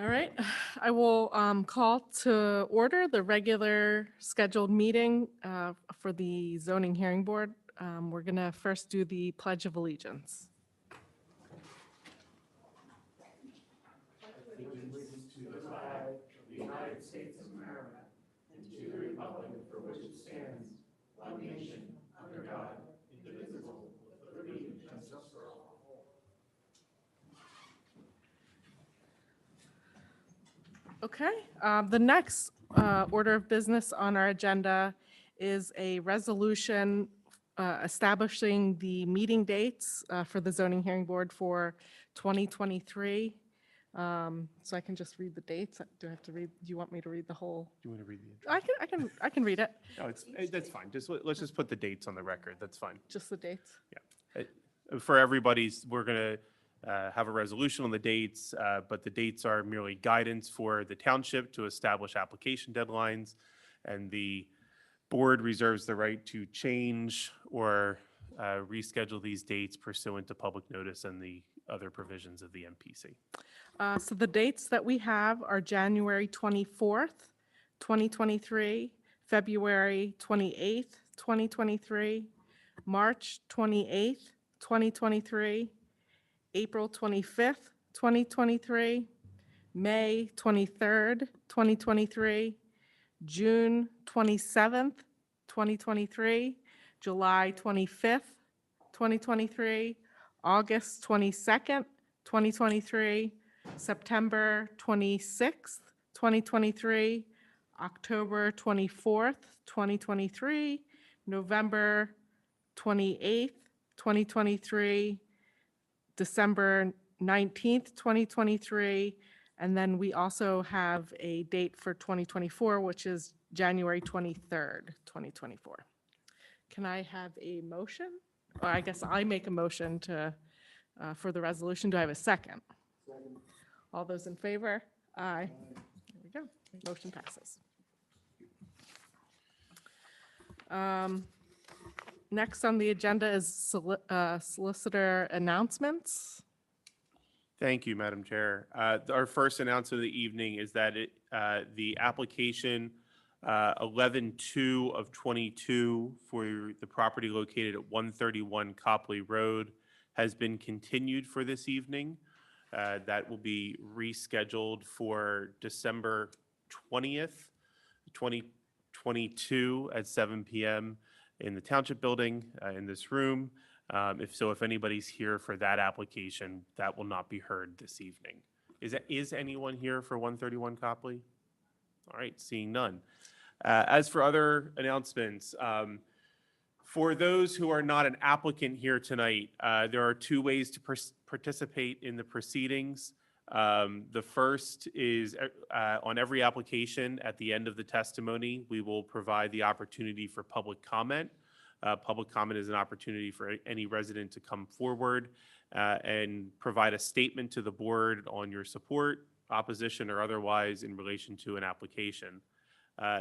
All right, I will call to order the regular scheduled meeting for the zoning hearing board. We're going to first do the Pledge of Allegiance. Okay, the next order of business on our agenda is a resolution establishing the meeting dates for the zoning hearing board for 2023. So I can just read the dates. Do I have to read, do you want me to read the whole? Do you want to read the intro? I can read it, No, that's fine. Let's just put the dates on the record. That's fine. just the dates. For everybody's, we're going to have a resolution on the dates, but the dates are merely guidance for the township to establish application deadlines, and the board reserves the right to change or reschedule these dates pursuant to public notice and the other provisions of the MPC. So the dates that we have are January 24th, 2023, February 28th, 2023, March 28th, 2023, April 25th, 2023, May 23rd, 2023, June 27th, 2023, July 25th, 2023, August 22nd, 2023, September 26th, 2023, October 24th, 2023, November 28th, 2023, December 19th, 2023, and then we also have a date for 2024, which is January 23rd, 2024. Can I have a motion? Or I guess I make a motion to, for the resolution. Do I have a second? All those in favor? Aye. There we go. Motion passes. Next on the agenda is solicitor announcements. Thank you, Madam Chair. Our first announcement of the evening is that the application 11-2 of 22 for the property located at 131 Copley Road has been continued for this evening. That will be rescheduled for December 20th, 2022 at 7 p.m. in the Township Building in this room. If anybody's here for that application, that will not be heard this evening. Is anyone here for 131 Copley? All right, seeing none. As for other announcements, for those who are not an applicant here tonight, there are two ways to participate in the proceedings. The first is on every application at the end of the testimony, we will provide the opportunity for public comment. Public comment is an opportunity for any resident to come forward and provide a statement to the board on your support, opposition, or otherwise in relation to an application.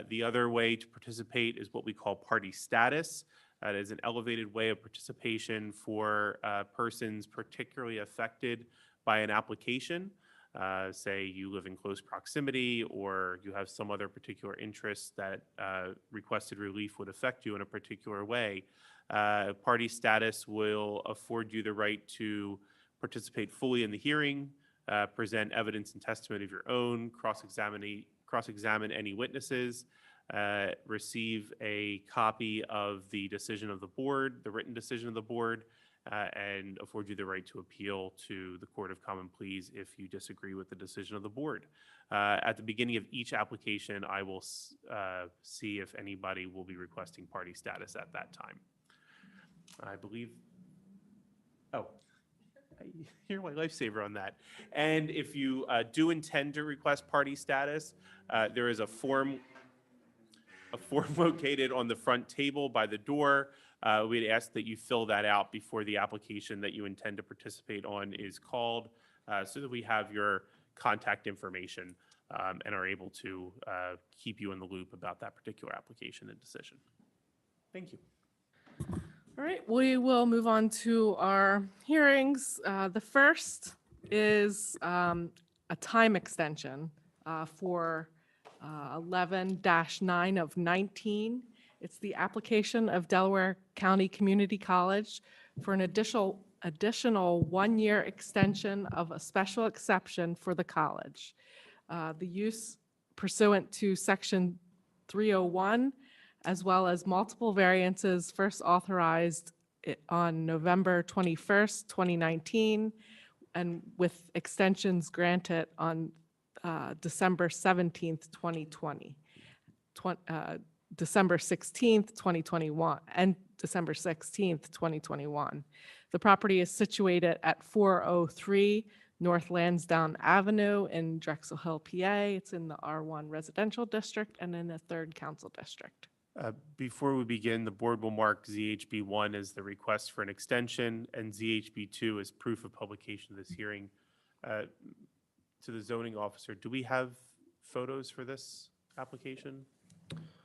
The other way to participate is what we call party status. That is an elevated way of participation for persons particularly affected by an application. Say you live in close proximity or you have some other particular interest that requested relief would affect you in a particular way. Party status will afford you the right to participate fully in the hearing, present evidence and testimony of your own, cross-examine any witnesses, receive a copy of the decision of the board, the written decision of the board, and afford you the right to appeal to the Court of Common Pleas if you disagree with the decision of the board. At the beginning of each application, I will see if anybody will be requesting party status at that time. I believe, you're my lifesaver on that. And if you do intend to request party status, there is a form located on the front table by the door. We'd ask that you fill that out before the application that you intend to participate on is called, so that we have your contact information and are able to keep you in the loop about that particular application and decision. Thank you. All right, we will move on to our hearings. The first is a a time extension for 11-9 of 19. It's the application of Delaware County Community College for an additional one-year extension of a special exception for the college. The use pursuant to Section 301, as well as multiple variances first authorized on November 21st, 2019, and with extensions granted on December 17th, 2020, December 16th, 2021, and December 16th, 2021. The property is situated at 403 North Lansdowne Avenue in Drexel Hill, PA. It's in the R1 Residential District and in the 3rd Council District. Before we begin, the board will mark ZHB1 as the request for an extension and ZHB2 as proof of publication of this hearing. To the zoning officer, do we have photos for this application?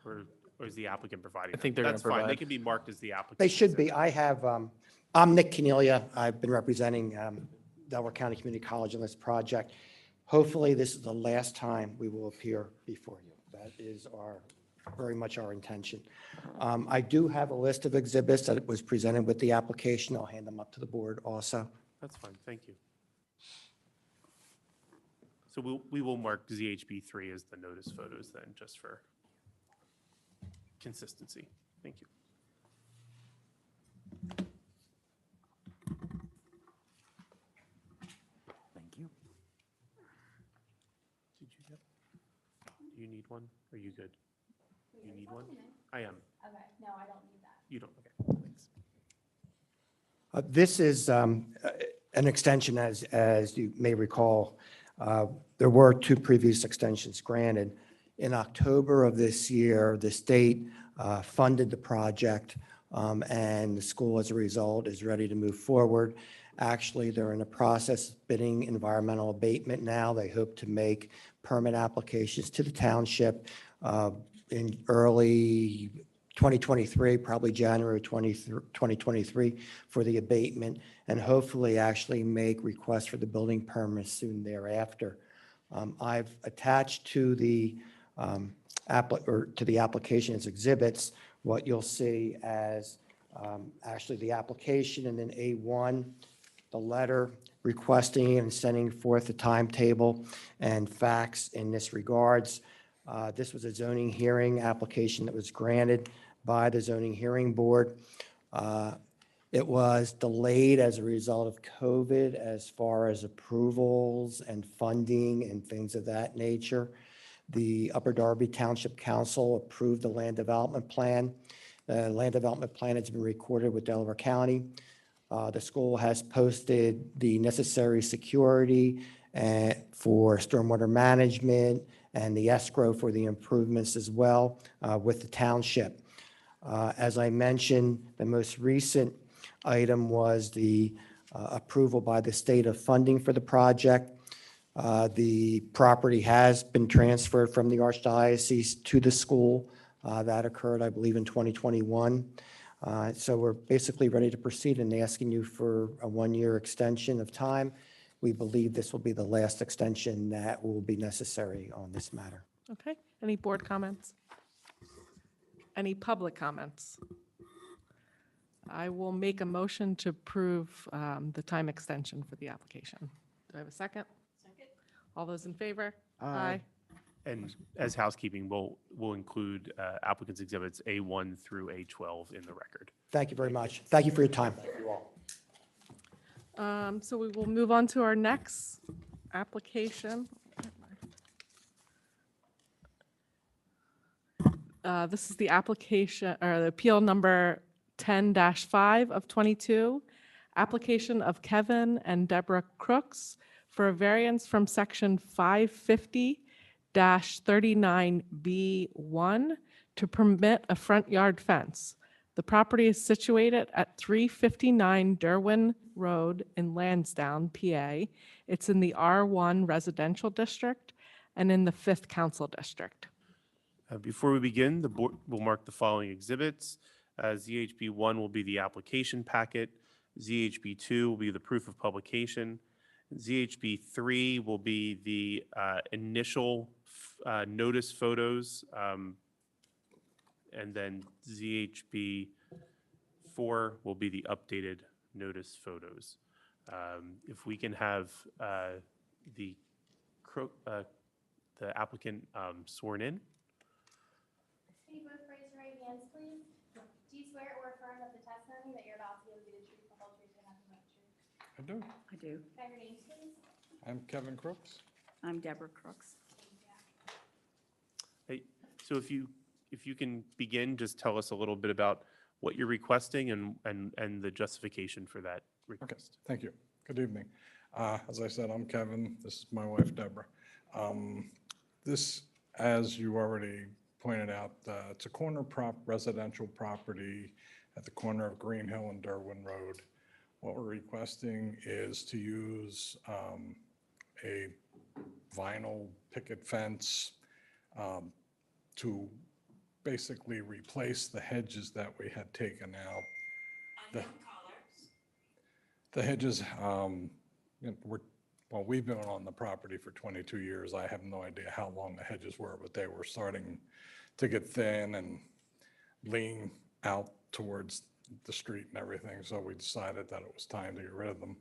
Or is the applicant providing them? think they're gonna That's fine. They provide. can be marked as the applicant. They should be. I have, I'm Nick Cornelia. I've been representing Delaware County Community College on this project. Hopefully, this is the last time we will appear before you. That is very much our intention. I do have a list of exhibits that was presented with the application. I'll hand them up to the board also. That's fine, thank you. So we will mark ZHB3 as the notice photos then, just for consistency. Thank you. Thank you. Did you get? Do you need one? Are you good? You need one? I am. Okay, no, I don't need that. You don't, okay, thanks. This is an extension, as you may recall. There were 2 previous extensions granted. In October of this year, the state funded the project, and the school, as a result, is ready to move forward. Actually, they're in the process of bidding environmental abatement now. They hope to make permit applications to the township in early 2023, probably January 2023, for the abatement, and hopefully actually make requests for the building permit soon thereafter. I've attached to the application as exhibits what you'll see as actually the application, and then A1, the letter requesting and sending forth the timetable and facts in this regards. This was a zoning hearing application that was granted by the zoning hearing board. It was delayed as a result of COVID as far as approvals and funding and things of that nature. The Upper Darby Township Council approved the land development plan. The land development plan has been recorded with Delaware County. The school has posted the necessary security for stormwater management and the escrow for the improvements as well with the township. As I mentioned, the most recent item was the approval by the state of funding for the project. The property has been transferred from the Archdiocese to the school. That occurred, I believe, in 2021. So we're basically ready to proceed and asking you for a one-year extension of time. We believe this will be the last extension that will be necessary on this matter. Okay, any board comments? Any public comments? I will make a motion to approve the time extension for the application. Do I have a second? Second. All those in favor? Aye. And as housekeeping, we'll include applicants' exhibits A1 through A12 in the record. Thank you very much. Thank you for your time. So we will move on to our next application. This is the application, or the appeal number 10-5 of 22, application of Kevin and Deborah Crooks for a variance from section 550-39B1 to permit a front yard fence. The property is situated at 359 Derwin Road in Lansdowne, PA. It's in the R1 Residential District and in the 5th Council District. Before we begin, the board will mark the following exhibits. ZHB1 will be the application packet. ZHB2 will be the proof of publication. ZHB 3 will be the initial notice photos, and then ZHB 4 will be the updated notice photos. If we can have the the applicant sworn in. Can you both raise your right hands, please? Do you swear or affirm that the testimony that you're about to give will be the truth, the whole truth, and nothing but the truth? I do. I do. Can I have your names, please? I'm Kevin Crooks. I'm Deborah Crooks. Hey, so if you can begin, just tell us a little bit about what you're requesting and the justification for that Okay, request. thank you. Good evening. As I said, I'm Kevin. This is my wife, Deborah. This, as you already pointed out, it's a corner residential property at the corner of Green Hill and Derwin Road. What we're requesting is to use a vinyl picket fence to basically replace the hedges that we had taken out. The hedges, we've been on the property for 22 years. I have no idea how long the hedges were, but they were starting to get thin and lean out towards the street and everything. So we decided that it was time to get rid of them.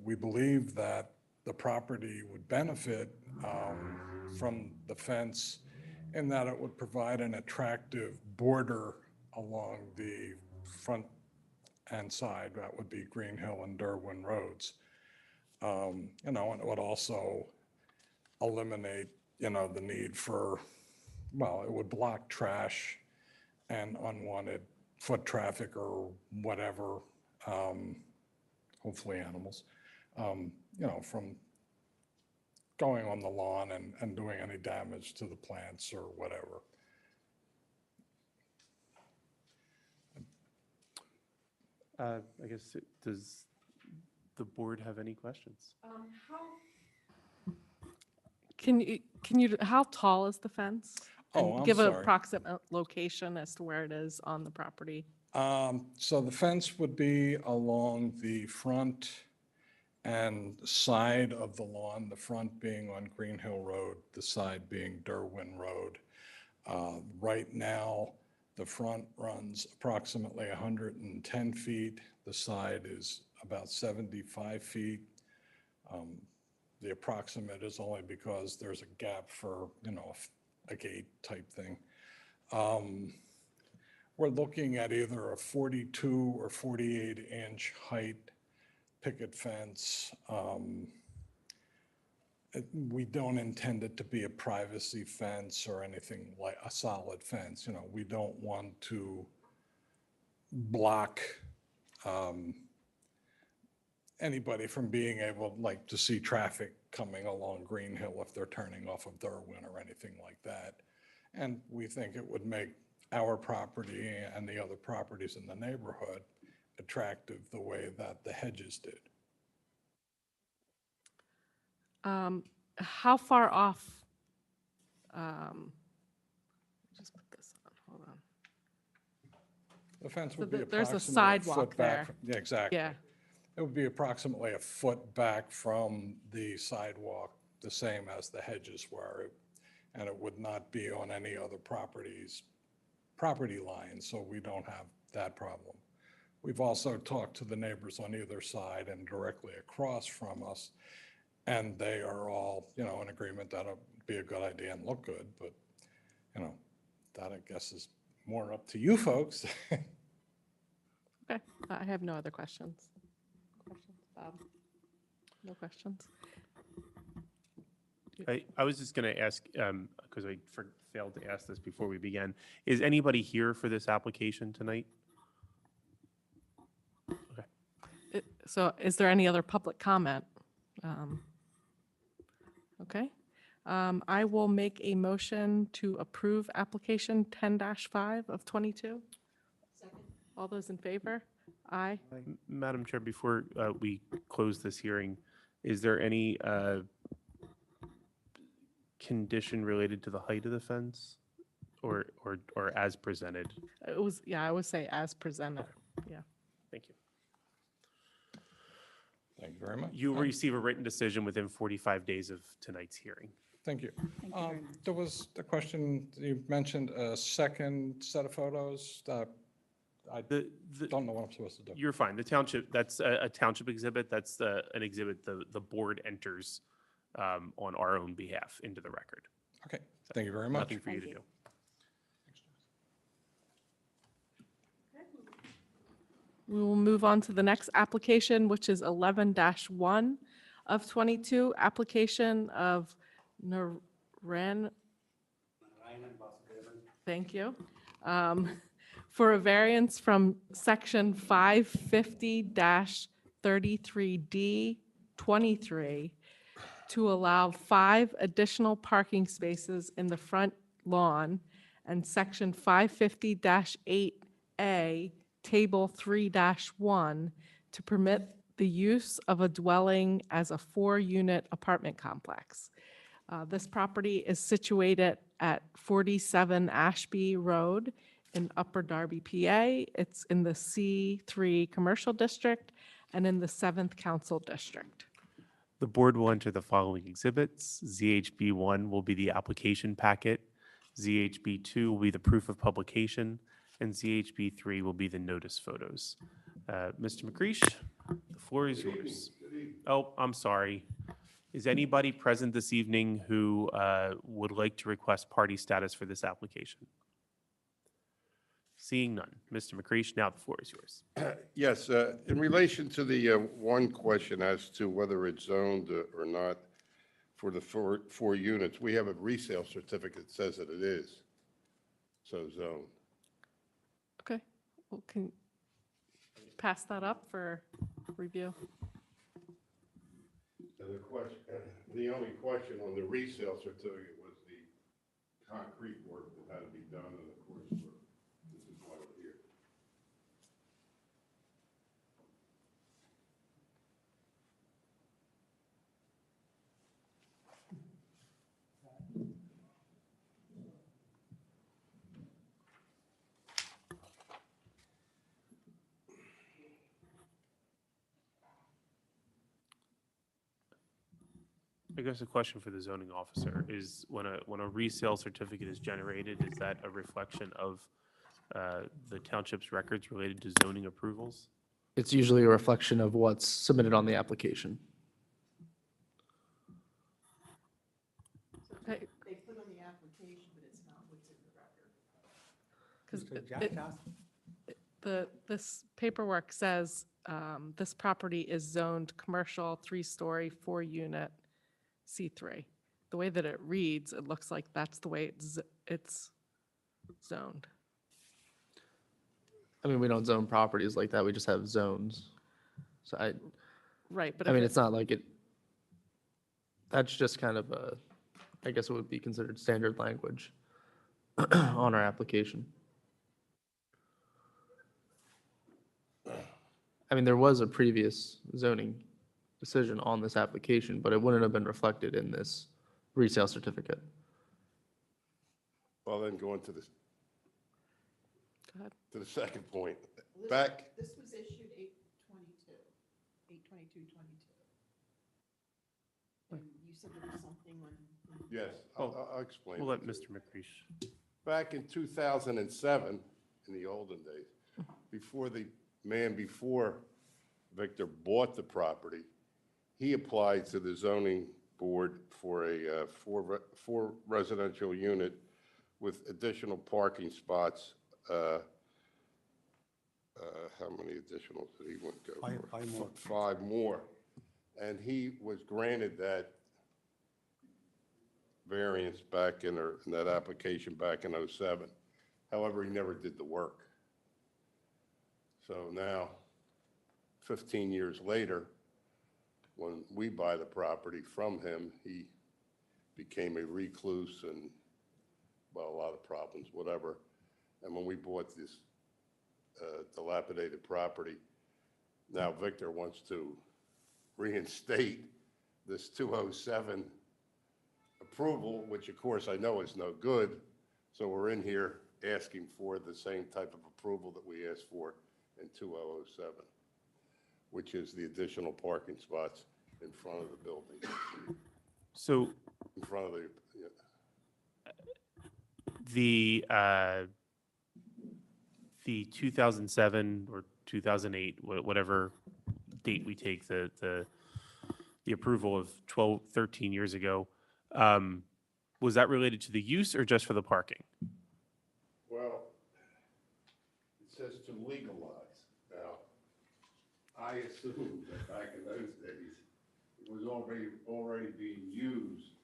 We believe that the property would benefit from the fence in that it would provide an attractive border along the front and side. That would be Green Hill and Derwin Roads. And it would also eliminate, the need for, it would block trash and unwanted foot traffic or whatever, hopefully animals, from going on the lawn and doing any damage to the plants or whatever. I guess, does the board have any questions? How tall is the fence? Oh, And I'm give an sorry. approximate location as to where it is on the property. So the fence would be along the front and side of the lawn, the front being on Green Hill Road, the side being Derwin Road. Right now, the front runs approximately 110 feet. The side is about 75 feet. The approximate is only because there's a gap for, a gate type thing. We're looking at either a 42 or 48 inch height picket fence. We don't intend it to be a privacy fence or anything like a solid fence. We don't want to block anybody from being able, to see traffic coming along Green Hill if they're turning off of Derwin or anything like that. And we think it would make our property and the other properties in the neighborhood attractive the way that the hedges did. How far off? Just put this on, hold on. The fence So would be there's a approximately a sidewalk foot back. there. Yeah, exactly. Yeah, It would be approximately a foot back from the sidewalk, the same as the hedges were. And it would not be on any other property line, so we don't have that problem. We've also talked to the neighbors on either side and directly across from us, and they are all, in agreement that it'd be a good idea and look good, but, that I guess is more up to you folks. okay. I have no other questions. Questions, Bob? No questions? I was just going to ask, because I failed to ask this before we began, is anybody here for this application tonight? So is there any other public comment? Okay. I will make a motion to approve application 10-5 of 22. Second. All those in favor? Aye. Madam Chair, before we close this hearing, is there any condition related to the height of the fence or as presented? It was, yeah, I would say as presented. Yeah. Thank you. Thank you very much. You will receive a written decision within 45 days of tonight's hearing. Thank you. Thank you very much. There was a question, you mentioned a second set of photos. I The, don't know what I'm supposed to do. you're fine. The township, that's a township exhibit. That's an exhibit the board enters on our own behalf into the record. Okay, thank you very much. Nothing for you to Thank do. We will move on to the next application, which is 11-1 of 22, application of Naren. Thank you. For a variance from section 550-33D23 to allow 5 additional parking spaces in the front lawn, and section 550-8A, table 3-1, to permit the use of a dwelling as a 4-unit apartment complex. This property is situated at 47 Ashby Road in Upper Darby, PA. It's in the C3 Commercial District and in the 7th Council District. The board will enter the following exhibits. ZHB1 will be the application packet. ZHB2 will be the proof of publication, and ZHB3 will be the notice photos. Mr. McCreish, the floor is yours. Oh, I'm sorry. Is anybody present this evening who would like to request party status for this application? Seeing none. Mr. McCreish, now the floor is yours. Yes, in relation to the one question as to whether it's zoned or not for the four units, we have a resale certificate that says that it is, so zoned. Okay, well, can you pass that up for review? And the only question on the resale certificate was the concrete work that had to be done, and of course, this is why we're here. I guess a question for the zoning officer is when a resale certificate is generated, is that a reflection of the township's records related to zoning approvals? It's usually a reflection of what's submitted on the application. They put on the application, but it's not what's in the record. Because this paperwork says this property is zoned commercial, 3-story, 4-unit, C3. The way that it reads, it looks like that's the way it's zoned. I mean, we don't zone properties like that. We just have zones. So Right, but I if mean, it- it's not like it, that's just kind of a, I guess it would be considered standard language on our application. I mean, there was a previous zoning decision on this application, but it wouldn't have been reflected in this resale certificate. Well, then going to Go ahead. the second point, back, This was issued 8/22, 8/22/22. And you said there was something on. yes, I'll explain. We'll let it to you. Mr. McCreish. Back in 2007, in the olden days, before the man before Victor bought the property, he applied to the zoning board for a four residential unit with additional parking spots. How many additional did he want to go for? Five more. 5 more. And he was granted that variance back in that application back in '07. However, he never did the work. So now, 15 years later, when we buy the property from him, he became a recluse and, well, a lot of problems, whatever. And when we bought this dilapidated property, now Victor wants to reinstate this 207 approval, which of course I know is no good. So we're in here asking for the same type of approval that we asked for in 2007. which is the additional parking spots in front of the building, So in front of the, the 2007 or 2008, whatever date we take, the approval of 12, 13 years ago, was that related to the use or just for the parking? well, it says to legalize. Now, I assumed that back in those days, it was already being used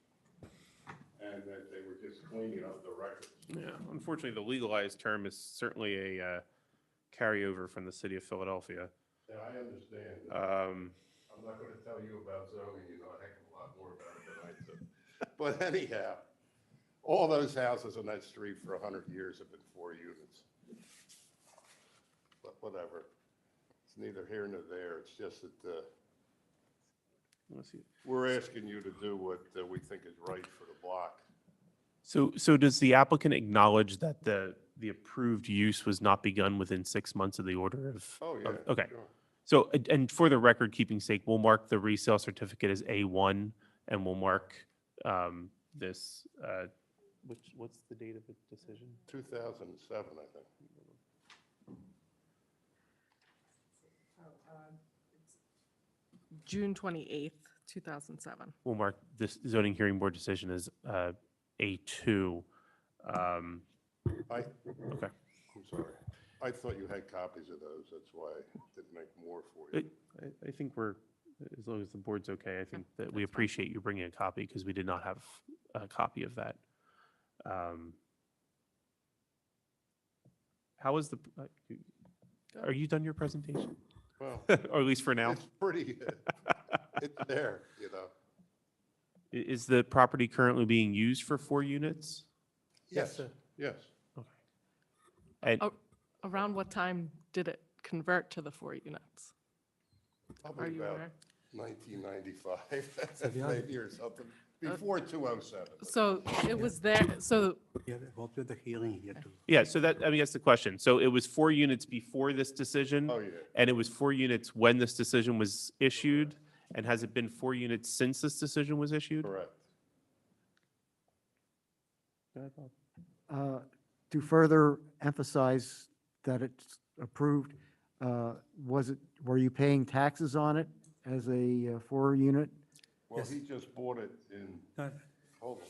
and that they were just cleaning up the records. Yeah, unfortunately, the legalized term is certainly a carryover from the city of Philadelphia. Yeah, I understand. I'm not going to tell you about zoning, you know a heck of a lot more about it than I do. But anyhow, all those houses on that street for 100 years have been 4 units. But whatever, it's neither here nor there, it's just that Let's see. we're asking you to do what we think is right for the block. So does the applicant acknowledge that the approved use was not begun within 6 months of the order of? Oh, yeah. Okay. sure. So, and for the record keeping sake, we'll mark the resale certificate as A1 and we'll mark this, what's the date of the decision? 2007, I think. June 28th, 2007. We'll mark this zoning hearing board decision as A2. Okay. Okay. I'm sorry. I thought you had copies of those, that's why I didn't make more for you. I think we're, as long as the board's okay, I think that we appreciate you bringing a copy because we did not have a copy of that. How is the, are you done your presentation? Well, Or at least for now? it's pretty, it's there, you know. Is the property currently being used for 4 units? Yes, yes. And Around what time did it convert to the 4 units? Are Probably you about aware? 1995, maybe, or something, before 207. So it was there, so Yeah, hope to the hearing here too. yeah, so that, I mean, that's the question. So it was 4 units before this decision? Oh, yeah. And it was 4 units when this decision was issued? And has it been 4 units since this decision was issued? Correct. Go ahead, Bob. To further emphasize that it's approved, were you paying taxes on it as a 4-unit? Well, Yes. he just bought it in, No, hold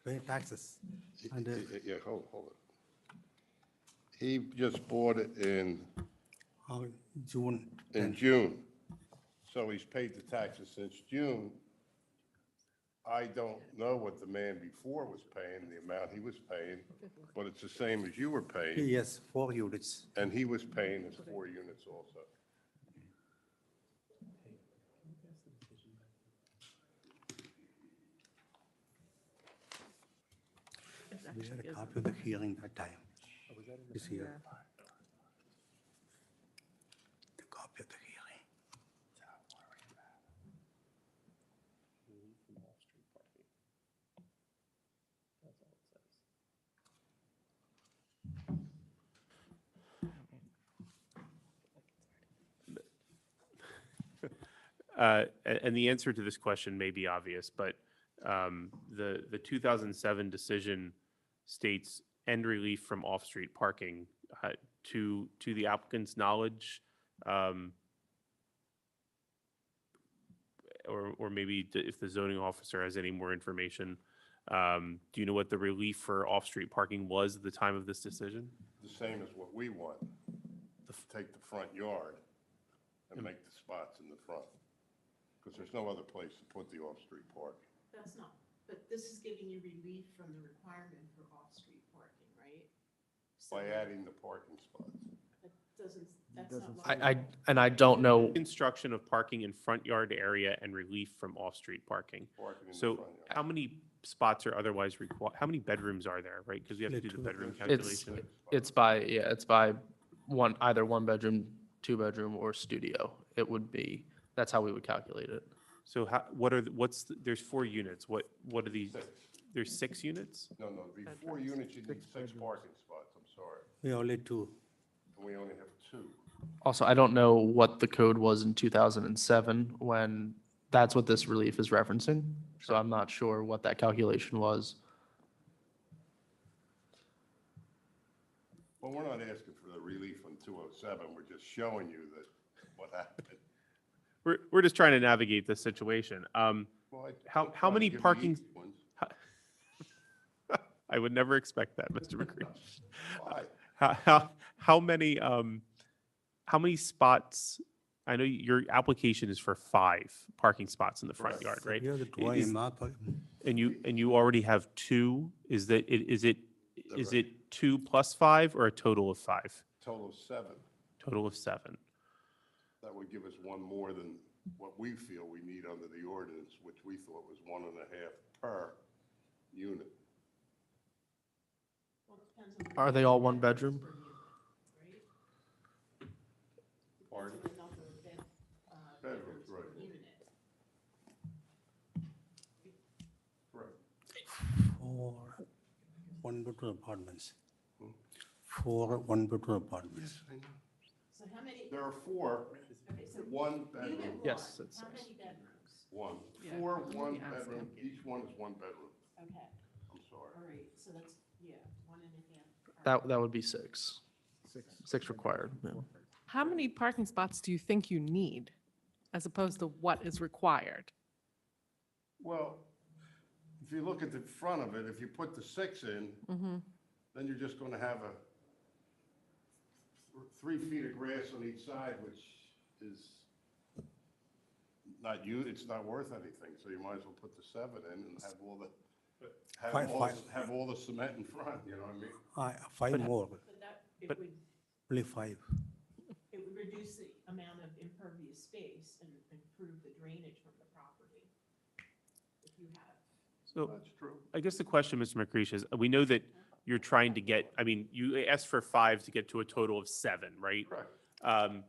pay taxes. on. And, Yeah, hold it. He just bought it in June. in 10th. June. So he's paid the taxes since June. I don't know what the man before was paying, the amount he was paying, but it's the same as you were paying, Yes, 4 units. and he was paying his 4 units also. We had a copy of the hearing that time. This here. The copy of the hearing. And the answer to this question may be obvious, but the 2007 decision states end relief from off-street parking. To the applicant's knowledge, or maybe if the zoning officer has any more information, do you know what the relief for off-street parking was at the time of this decision? The same as what we want. Take the front yard and make the spots in the front. Because there's no other place to put the off-street parking. That's not, but this is giving you relief from the requirement for off-street parking, right? So By adding the parking spots. That doesn't, that's Doesn't not. I don't know, Construction of parking in front yard area and relief from off-street parking. Parking in the So front yard. how many spots are otherwise required? How many bedrooms are there, right? Because we have to do the bedroom it's, calculation. it's by, yeah, it's by either 1 bedroom, 2 bedroom, or studio. It would be, that's how we would calculate it. So there's 4 units. What are these? Six. There's 6 units? No, before units, you need 6 parking spots, I'm sorry. We only 2. And we only have 2. Also, I don't know what the code was in 2007 when that's what this relief is referencing. So I'm not sure what that calculation was. Well, we're not asking for the relief on 207, we're just showing you that what happened. We're just trying to navigate this situation. Well, How I'm trying to many give you parking- easy ones. I would never expect that, Mr. McCready. Why? How many spots? I know your application is for 5 parking spots in the front yard, right? Here the Is- drawing map. And you already have 2? Is it right. 2 plus 5 or a total of 5? Total of 7. Total of 7. That would give us one more than what we feel we need under the ordinance, which we thought was 1.5 per unit. Well, it depends on the Are they all one bedroom? per unit, right? Pardon? The number of Bedrooms, bedrooms per right. unit. Correct. 4 one-bedroom apartments. 4 one-bedroom apartments. Yes, I know. So how many, There are 4, okay, so one unit bedroom, one, Yes, it's how six. many bedrooms? 1. Yeah, 4 let me one ask bedroom, him. each one is 1 bedroom. Okay, I'm sorry. all right, so that's, yeah, 1.5. That would be 6. 6 required. Yeah. How many parking spots do you think you need as opposed to what is required? Well, if you look at the front of it, if you put the 6 in, then you're just going to have 3 feet of grass on each side, which is it's not worth anything. So you might as well put the 7 in and have all the cement in front, you know what I mean? 5 more, But that, it But- would, only 5. it would reduce the amount of impervious space and improve the drainage from the property. If you have, So That's true. I guess the question, Mr. McCready, is we know that you're trying to get, you asked for 5 to get to a total of 7, right? Correct.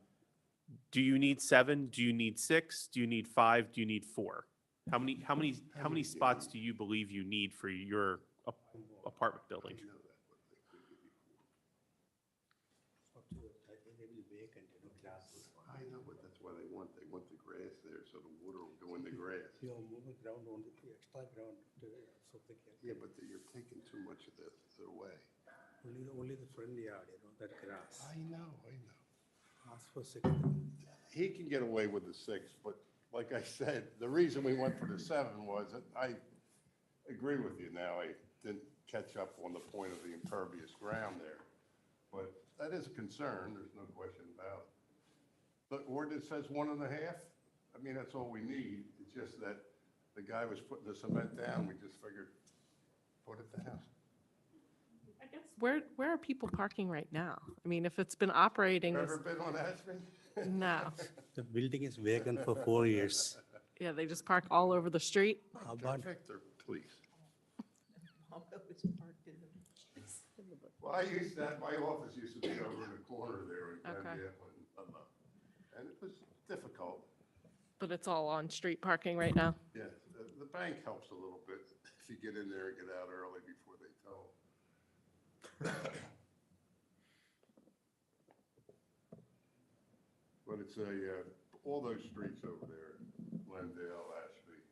Do you need 7? Do you need 6? Do you need 5? Do you need 4? How many spots do you believe you need for your apartment building? I know, but that's why they want the grass there, so the water will go in the grass. You are moving ground on the extra ground, so they can. Yeah, but you're taking too much of the way. Only the front yard, that grass. I know. Ask for 6. He can get away with the 6, but like I said, the reason we went for the 7 was that I agree with you now. I didn't catch up on the point of the impervious ground there. But that is a concern, there's no question about it. The ordinance says 1.5. I mean, that's all we need. It's just that the guy was putting the cement down, we just figured, put it down. I guess, where are people parking right now? I mean, if it's been operating, as- Ever been on Ashland? no. The building is vacant for 4 years. Yeah, they just park all over the street. About Victor, please. although it's parked in the. Well, my office used to be over in the corner there in Glendale and it was difficult. But it's all on street parking right now. Yeah, the bank helps a little bit if you get in there and get out early before they tell. But it's all those streets over there, Glendale, Ashby,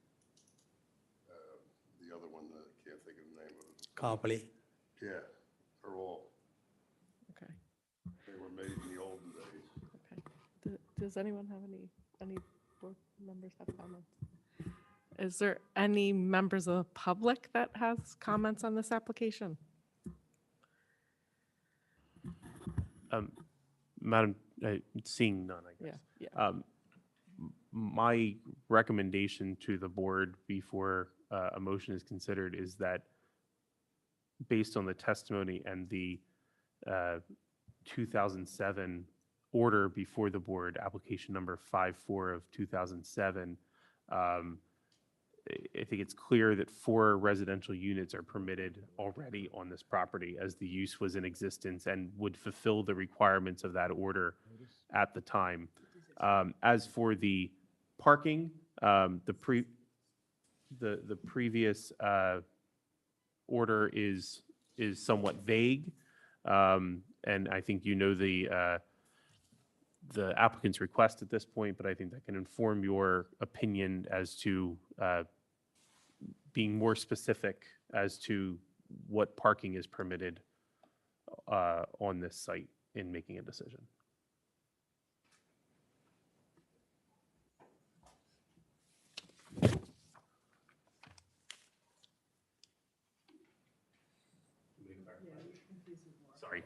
the other one, I can't think of the name of it. Copley. Yeah, they're all, Okay. they were made in the olden days. Okay. Does anyone have any board members have comments? Is there any members of the public that has comments on this application? Madam, seeing none, I Yeah, guess. yeah. My recommendation to the board before a motion is considered is that based on the testimony and the 2007 order before the board, application number 54 of 2007, I think it's clear that 4 residential units are permitted already on this property as the use was in existence and would fulfill the requirements of that order at the time. As for the parking, the previous order is somewhat vague, and I think you know the applicant's request at this point, but I think that can inform your opinion as to being more specific as to what parking is permitted on this site in making a decision. Sorry.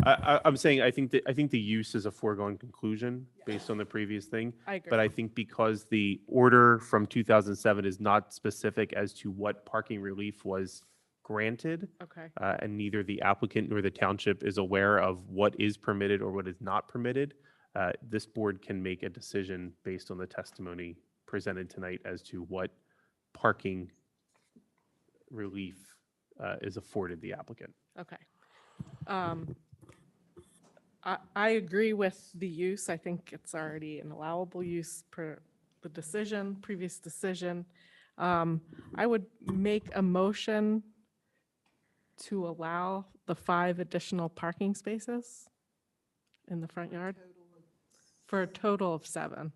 I'm saying, I think the use is a foregone conclusion based on the previous thing. I agree. But I think because the order from 2007 is not specific as to what parking relief was granted, Okay, and neither the applicant nor the township is aware of what is permitted or what is not permitted, this board can make a decision based on the testimony presented tonight as to what parking relief is afforded the applicant. okay. I agree with the use. I think it's already an allowable use per the decision, previous decision. I would make a motion to allow the 5 additional parking spaces in the front yard for a total of 7.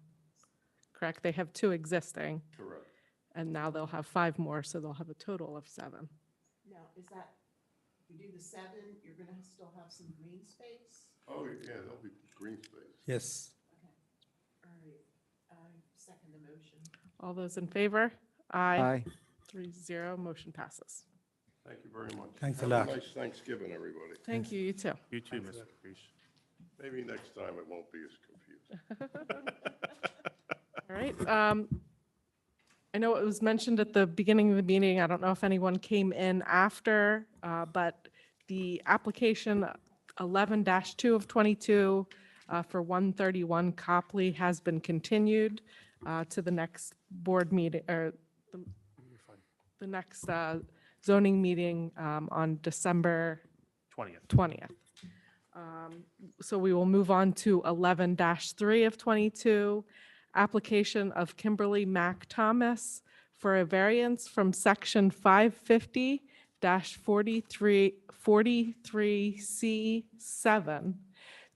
Correct? They have 2 existing, Correct. and now they'll have 5 more, so they'll have a total of 7. Now, is that, if you do the 7, you're gonna still have some green space? Oh, yeah, there'll be green space. Yes. All right, I second the motion. All those in favor? Aye. 3-0, motion passes. Thank you very much. Thanks a Have lot. Nice Thanksgiving, everybody. Thank you, you too. You too, Mr. Karish. Maybe next time it won't be as confusing. All right. I know it was mentioned at the beginning of the meeting. I don't know if anyone came in after, but the application 11-2 of 22 for 131 Copley has been continued to the next board meeting, or the next zoning meeting on December 20th. So we will move on to 11-3 of 22, application of Kimberly Mack Thomas for a variance from section 550-43C7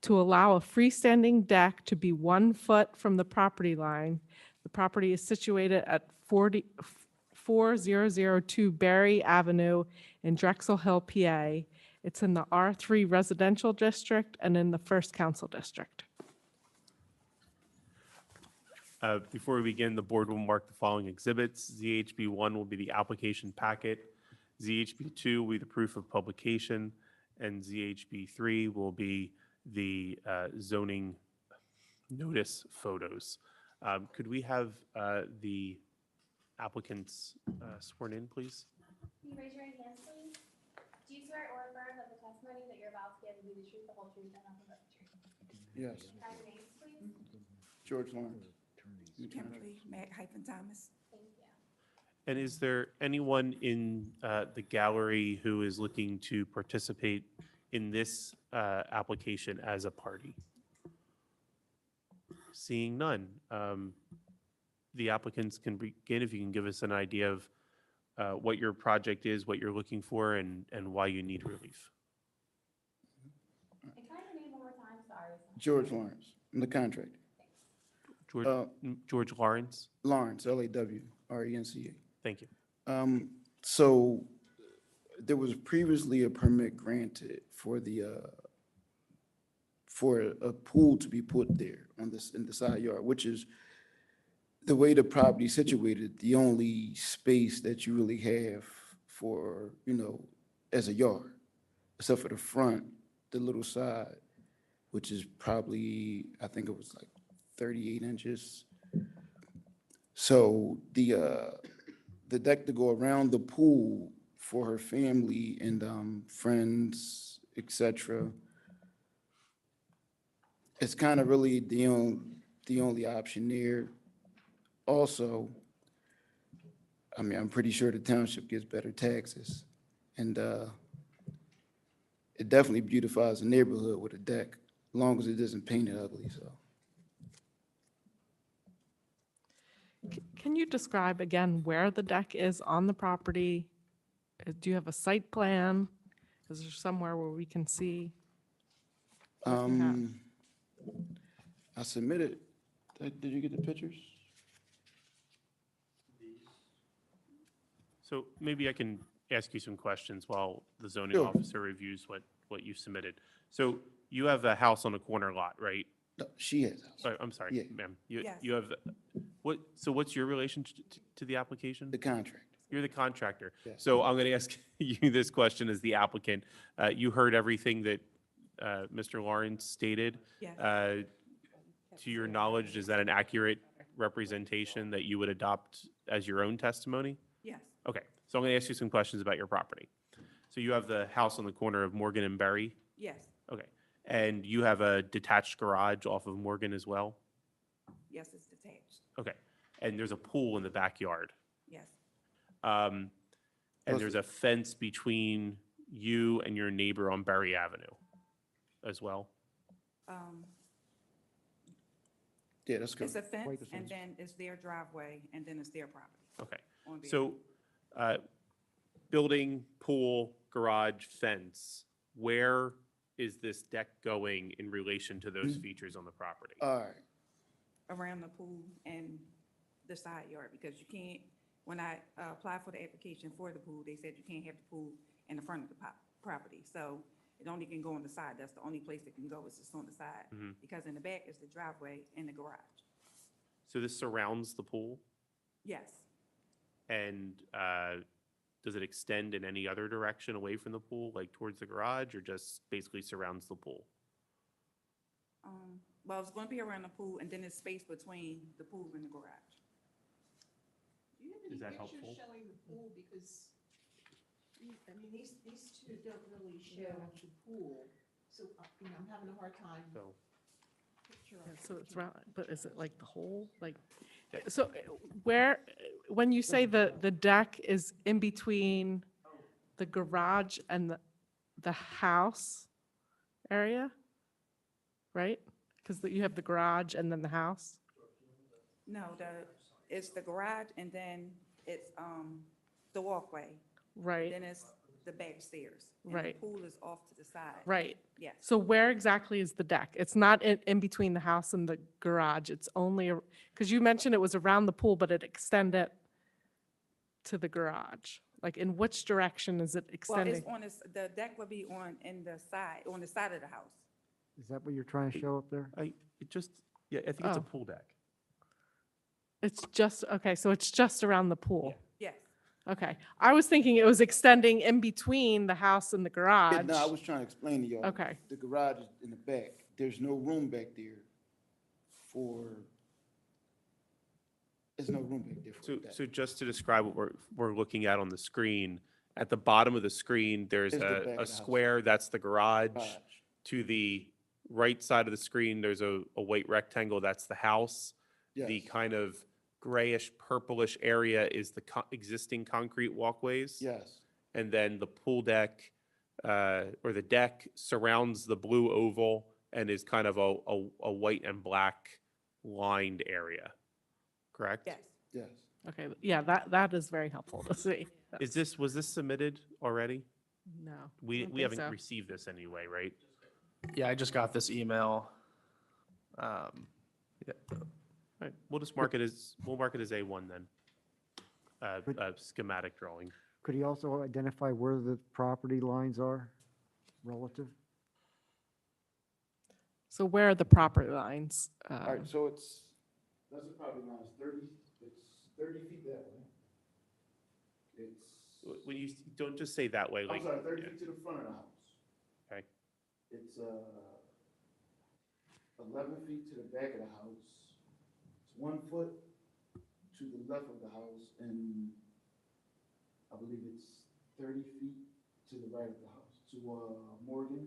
to allow a freestanding deck to be 1 foot from the property line. The property is situated at 4002 Berry Avenue in Drexel Hill, PA. It's in the R3 Residential District and in the First Council District. Before we begin, the board will mark the following exhibits. ZHB 1 will be the application packet. ZHB 2 will be the proof of publication. And ZHB 3 will be the zoning notice photos. Could we have the applicants sworn in, please? Can you raise your right hands, please? Do you swear or affirm that the testimony that you're about to give will be the truth, the whole truth, and nothing but the truth? Yes, Can I have your names, please? George Lawrence. Kimberly Mack-Thomas. Thank you. And is there anyone in the gallery who is looking to participate in this application as a party? Seeing none, the applicants can begin if you can give us an idea of what your project is, what you're looking for, and why you need relief. And can I have your name one more time? Sorry. George Lawrence, I'm the contractor. George Lawrence, Lawrence, Lawrenca. thank you. So there was previously a permit granted for for a pool to be put there on this, in the side yard, which is the way the property is situated, the only space that you really have for, as a yard, except for the front, the little side, which is probably, I think it was like 38 inches. So the deck to go around the pool for her family and friends, etc. It's kind of really the only option there. Also, I mean, I'm pretty sure the township gets better taxes, and it definitely beautifies the neighborhood with a deck, as long as it doesn't paint it ugly, so. Can you describe again where the deck is on the property? Do you have a site plan? Is there somewhere where we can see? what you have? I submitted, did you get the pictures? So maybe I can ask you some questions while the zoning Sure. officer reviews what you submitted. So you have a house on a corner lot, right? No, she has. a house. Oh, I'm sorry, Yeah. ma'am. Yes. You have, so what's your relation to the application? The contract. You're the contractor. Yes. So I'm going to ask you this question as the applicant. You heard everything that Mr. Lawrence stated. Yes. To your knowledge, is that an accurate representation that you would adopt as your own testimony? Yes. Okay, so I'm going to ask you some questions about your property. So you have the house on the corner of Morgan and Berry? Yes. Okay, and you have a detached garage off of Morgan as well? Yes, it's detached. Okay, and there's a pool in the backyard? Yes. And Was there's a fence between you and your neighbor on Berry Avenue as well? Yeah, that's It's correct. a fence, Quite the and fence. then it's their driveway, and then it's their property. Okay, on their- so building, pool, garage, fence, where is this deck going in relation to those features on the property? All right. Around the pool and the side yard, because you can't, when I applied for the application for the pool, they said you can't have the pool in the front of the property. So it only can go on the side. That's the only place it can go is just on the side. Mhm. Because in the back is the driveway and the garage. So this surrounds the pool? Yes. And does it extend in any other direction away from the pool, like towards the garage, or just basically surrounds the pool? Well, it's going to be around the pool, and then there's space between the pool and the garage. Do you have Is any that pictures helpful? showing the pool? Because, I mean, these two don't really show the pool. So, I'm having a hard time So, Yeah, so it's round, but is it like the whole, like, so where, when you say the deck is in between the garage and the house area, right? Because you have the garage and then the house? No, it's the garage, and then it's the walkway. Right, Then it's the back stairs. and Right. The pool is off to the side. right. Yes. So where exactly is the deck? It's not in between the house and the garage, it's only, because you mentioned it was around the pool, but it extended to the garage. Like, in which direction is it Well, extending? it's on this, the deck will be on the side of the house. Is that what you're trying to show up there? I think it's a Oh. pool deck. It's just, okay, so it's just around the pool? Yes. Okay. I was thinking it was extending in between the house and the Yeah, garage. no, I was trying to explain to y'all. Okay. The garage is in the back. There's no room back there there's no room back there for So, that. so just to describe what we're looking at on the screen, at the bottom of the screen, there's Is the back of the a house. square, that's the garage. Garage. To the right side of the screen, there's a white rectangle, that's the house. The Yes. kind of grayish purplish area is the existing concrete walkways. Yes, And then the pool deck, or the deck surrounds the blue oval and is kind of a white and black lined area, correct? Yes. yes. Okay, yeah, that is very helpful to see. Was this submitted already? No. I We don't think haven't so. received this anyway, right? Yeah, I just got this email. Yeah. All right, we'll just mark it as A1 then. A schematic drawing. Could he also identify where the property lines are relative? So where are the property lines? All right, so that's the property line, it's 30 feet that way. It's, When you, don't just say that way, I'm like. sorry, 30 yeah, feet to the front of the house. Okay. It's 11 feet to the back of the house. It's 1 foot to the left of the house, and I believe it's 30 feet to the right of the house, to Morgan,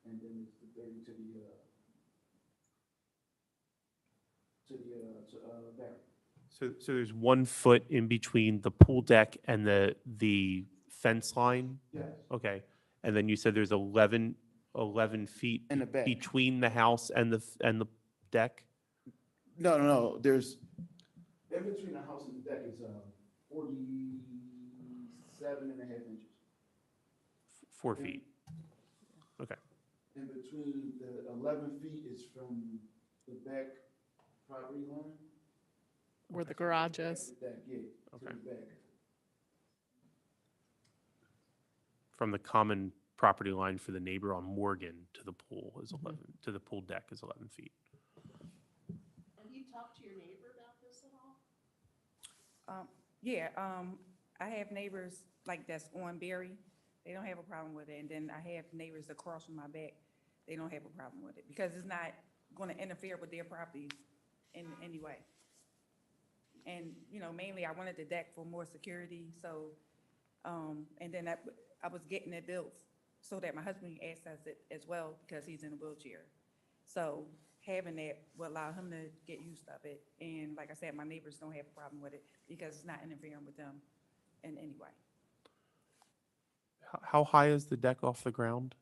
and then it's the 30 to Barry. So there's 1 foot in between the pool deck and the fence line? Yes. Okay. And then you said there's 11 feet In the back. between the house and the deck? No, there's, in between the house and the deck is 47 and a half inches. 4 feet. Okay. In between the 11 feet is from The back property line? Where the garage is. Back, yeah, to Okay. the back. From the common property line for the neighbor on Morgan to the pool is 11, to the pool deck is 11 feet. Have you talked to your neighbor about this at all? Yeah, I have neighbors like that's on Berry. They don't have a problem with it. And then I have neighbors across from my back. They don't have a problem with it because it's not going to interfere with their properties in any way. And, you know, mainly I wanted the deck for more security, so, and then I was getting it built so that my husband can access it as well because he's in a wheelchair. So having that will allow him to get used of it. And like I said, my neighbors don't have a problem with it because it's not interfering with them in any way. How high is the deck off the ground?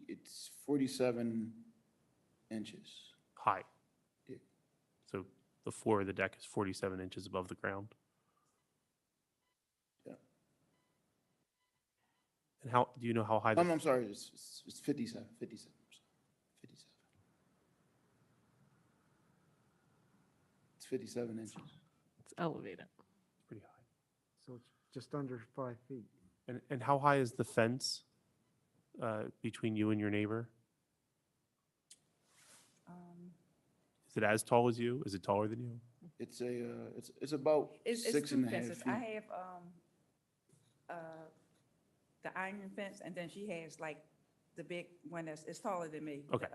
it's 47 inches. High. Yeah. So the floor of the deck is 47 inches above the ground? Yeah. And how, do you know how high? I'm sorry, it's 57. It's 57 inches. It's elevated. Pretty high. So it's just under 5 feet. And how high is the fence between you and your neighbor? Is it as tall as you? Is it taller than you? It's it's about It's 6.5 two fences. feet. I have, the iron fence, and then she has like the big one it's taller than me. Okay.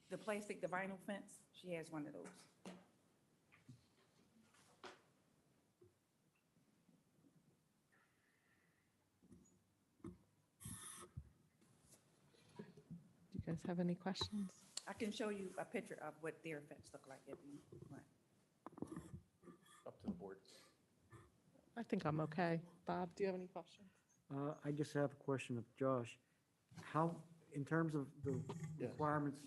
The plastic, the vinyl fence, she has one of those. Do you guys have any questions? I can show you a picture of what their fence look like if you want. Up to the board. I think I'm okay. Bob, do you have any questions? I just have a question of Josh. How, in terms of the Yes. requirements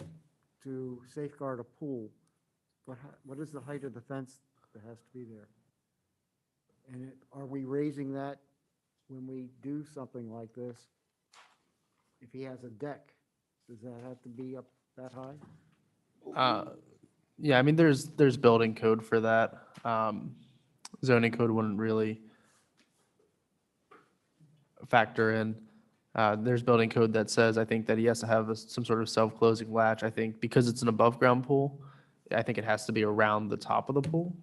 to safeguard a pool, what is the height of the fence that has to be there? And are we raising that when we do something like this? If he has a deck, does that have to be up that high? Yeah, I mean, there's building code for that. Zoning code wouldn't really factor in. There's building code that says, I think that he has to have some sort of self-closing latch. I think because it's an above-ground pool, I think it has to be around the top of the pool.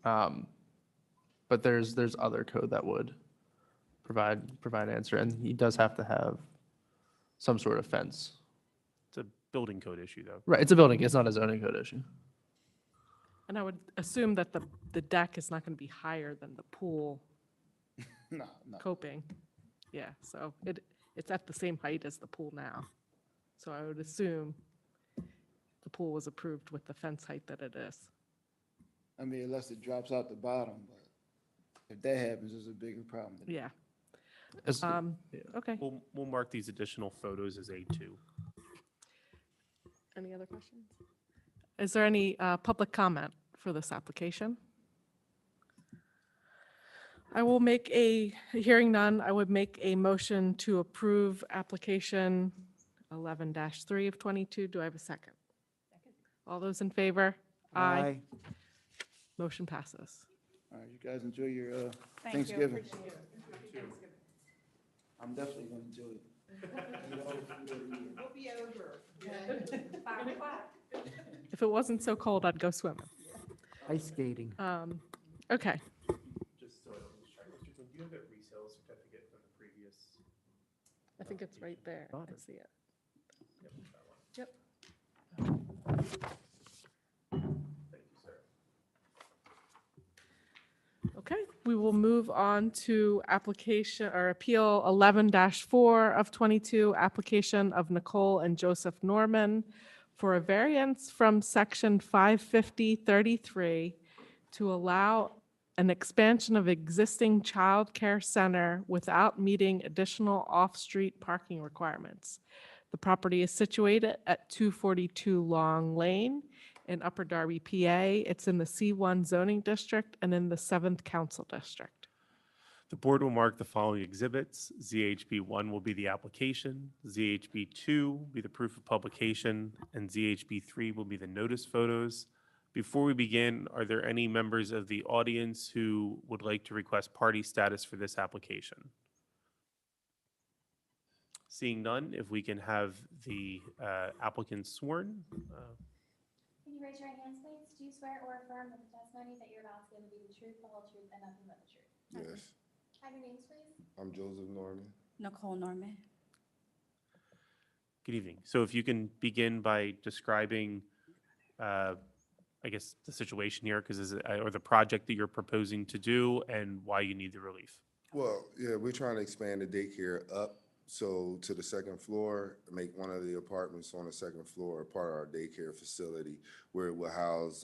But there's other code that would provide answer, and he does have to have some sort of fence. It's a building code issue, though. Right, it's a building, it's not a zoning code issue. And I would assume that the deck is not going to be higher than the pool No. coping. Yeah, so it's at the same height as the pool now. So I would assume the pool was approved with the fence height that it is. I mean, unless it drops out the bottom, but if that happens, it's a bigger problem. Yeah. As- Okay. We'll mark these additional photos as A2. Any other questions? Is there any public comment for this application? I will make hearing none, I would make a motion to approve application 11-3 of 22. Do I have a second? All those in favor? Motion passes. All right, you guys enjoy your Thank you. Thanksgiving. Appreciate it. I'm definitely gonna enjoy it. We'll be over, okay? 5 o'clock. If it wasn't so cold, I'd go swimming. Ice skating. Okay. Just so I don't lose track, Mr. Quinn, do you have that resale certificate from the previous? I think it's right there. Got I it. see it. Yep, that one. Yep. Thank you, sir. Okay, we will move on to application or appeal 11-4 of 22, application of Nicole and Joseph Norman for a variance from section 550-33 to allow an expansion of existing child care center without meeting additional off-street parking requirements. The property is situated at 242 Long Lane in Upper Darby, PA. It's in the C1 zoning district and in the 7th council district. The board will mark the following exhibits. ZHB 1 will be the application, ZHB 2 will be the proof of publication, and ZHB 3 will be the notice photos. Before we begin, are there any members of the audience who would like to request party status for this application? Seeing none, if we can have the applicant sworn. Can you raise your right hands, please? Do you swear or affirm that the testimony that you're about to give will be the truth, the whole truth, and nothing but the truth? Yes, Have your names, please. I'm Joseph Norman. Nicole Norman. Good evening. So if you can begin by describing, I guess, the situation here, because or the project that you're proposing to do and why you need the relief. Well, yeah, we're trying to expand the daycare up, so to the second floor, make one of the apartments on the second floor part of our daycare facility where it will house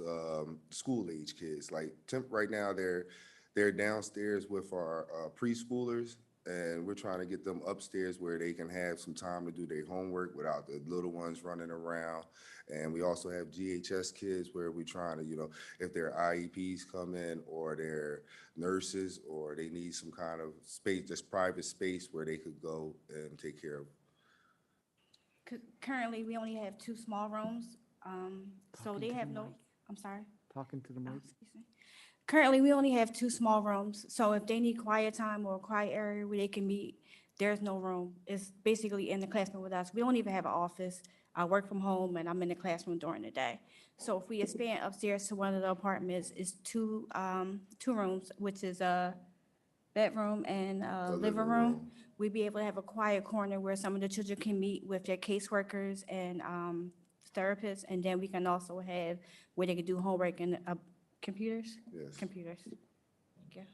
school-age kids. Like right now, they're downstairs with our preschoolers, and we're trying to get them upstairs where they can have some time to do their homework without the little ones running around. And we also have GHS kids where we're trying to, if their IEPs come in or their nurses or they need some kind of space, just private space where they could go and take care of. Currently, we only have 2 small rooms, so Talking they to have the no, mic. I'm sorry. Talking to the mic. Excuse me. Currently, we only have 2 small rooms, so if they need quiet time or a quiet area where they can meet, there's no room. It's basically in the classroom with us. We don't even have an office. I work from home and I'm in the classroom during the day. So if we expand upstairs to one of the apartments, it's 2 rooms, which is a bedroom and a living room. We'd be able to have a quiet corner where some of the children can meet with their caseworkers and therapists, and then we can also have where they can do homework and computers? Yes. Computers. Thank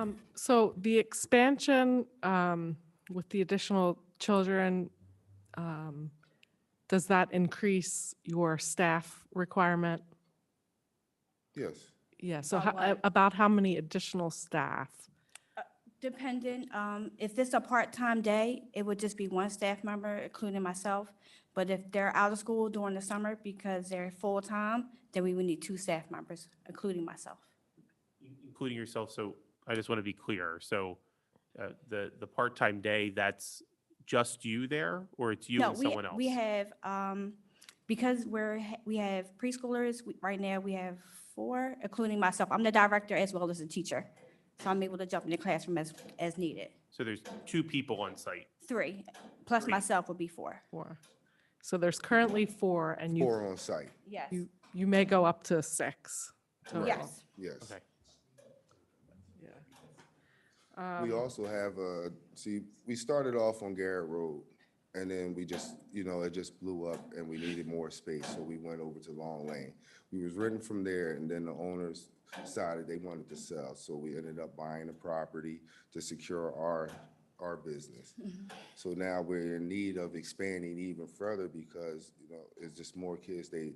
you. So the expansion with the additional children, does that increase your staff requirement? Yes. Yeah, so About what? about how many additional staff? Dependent, if it's a part-time day, it would just be 1 staff member, including myself. But if they're out of school during the summer because they're full-time, then we would need 2 staff members, including myself. Including yourself, so I just want to be clear. So the part-time day, that's just you there, or it's you No, and someone else? We have, because we have preschoolers, right now we have 4, including myself. I'm the director as well as the teacher. So I'm able to jump in the classroom as needed. So there's 2 people on site. 3, plus 3. myself would be 4. 4. So there's currently 4, and 4 on site. Yes, you may go up to 6 total. yes. Yes. Okay. Yeah. We also have we started off on Garrett Road, and then we just, it just blew up and we needed more space, so we went over to Long Lane. We was renting from there, and then the owners decided they wanted to sell, so we ended up buying the property to secure our business. So now we're in need of expanding even further because, it's just more kids. They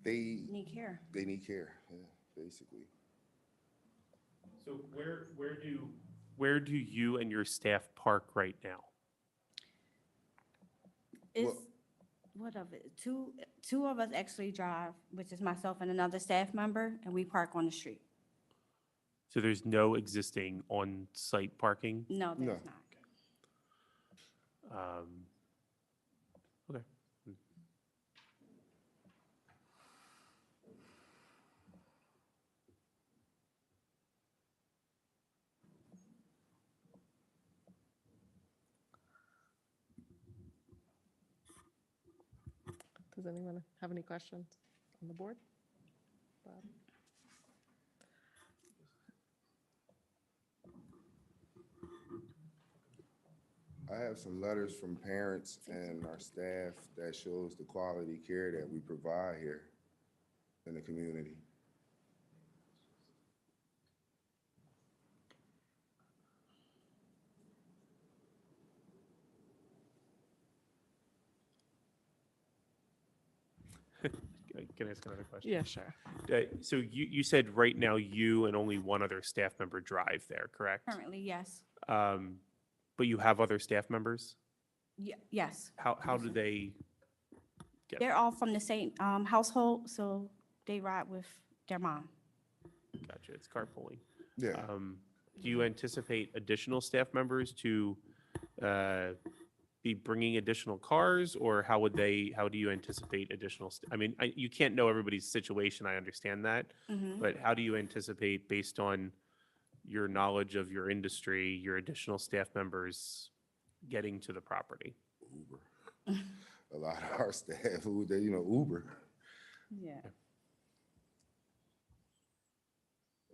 Need care. need care, yeah, basically. So where do you and your staff park right now? It's, what of it, two of us actually drive, which is myself and another staff member, and we park on the street. So there's no existing on-site parking? No, there's No. not. Okay. Does anyone have any questions on the board? Bob? I have some letters from parents and our staff that shows the quality care that we provide here in the community. Can I ask another question? Yeah, sure. So you said right now you and only one other staff member drive there, correct? Currently, yes. But you have other staff members? Yes. How do they get? They're all from the same household, so they ride with their mom. Gotcha, it's carpooling. Yeah. Do you anticipate additional staff members to be bringing additional cars, or how do you anticipate additional? I mean, you can't know everybody's situation, I understand that, but how do you anticipate, based on your knowledge of your industry, your additional staff members getting to the property? Uber. A lot of our staff, Uber. Yeah.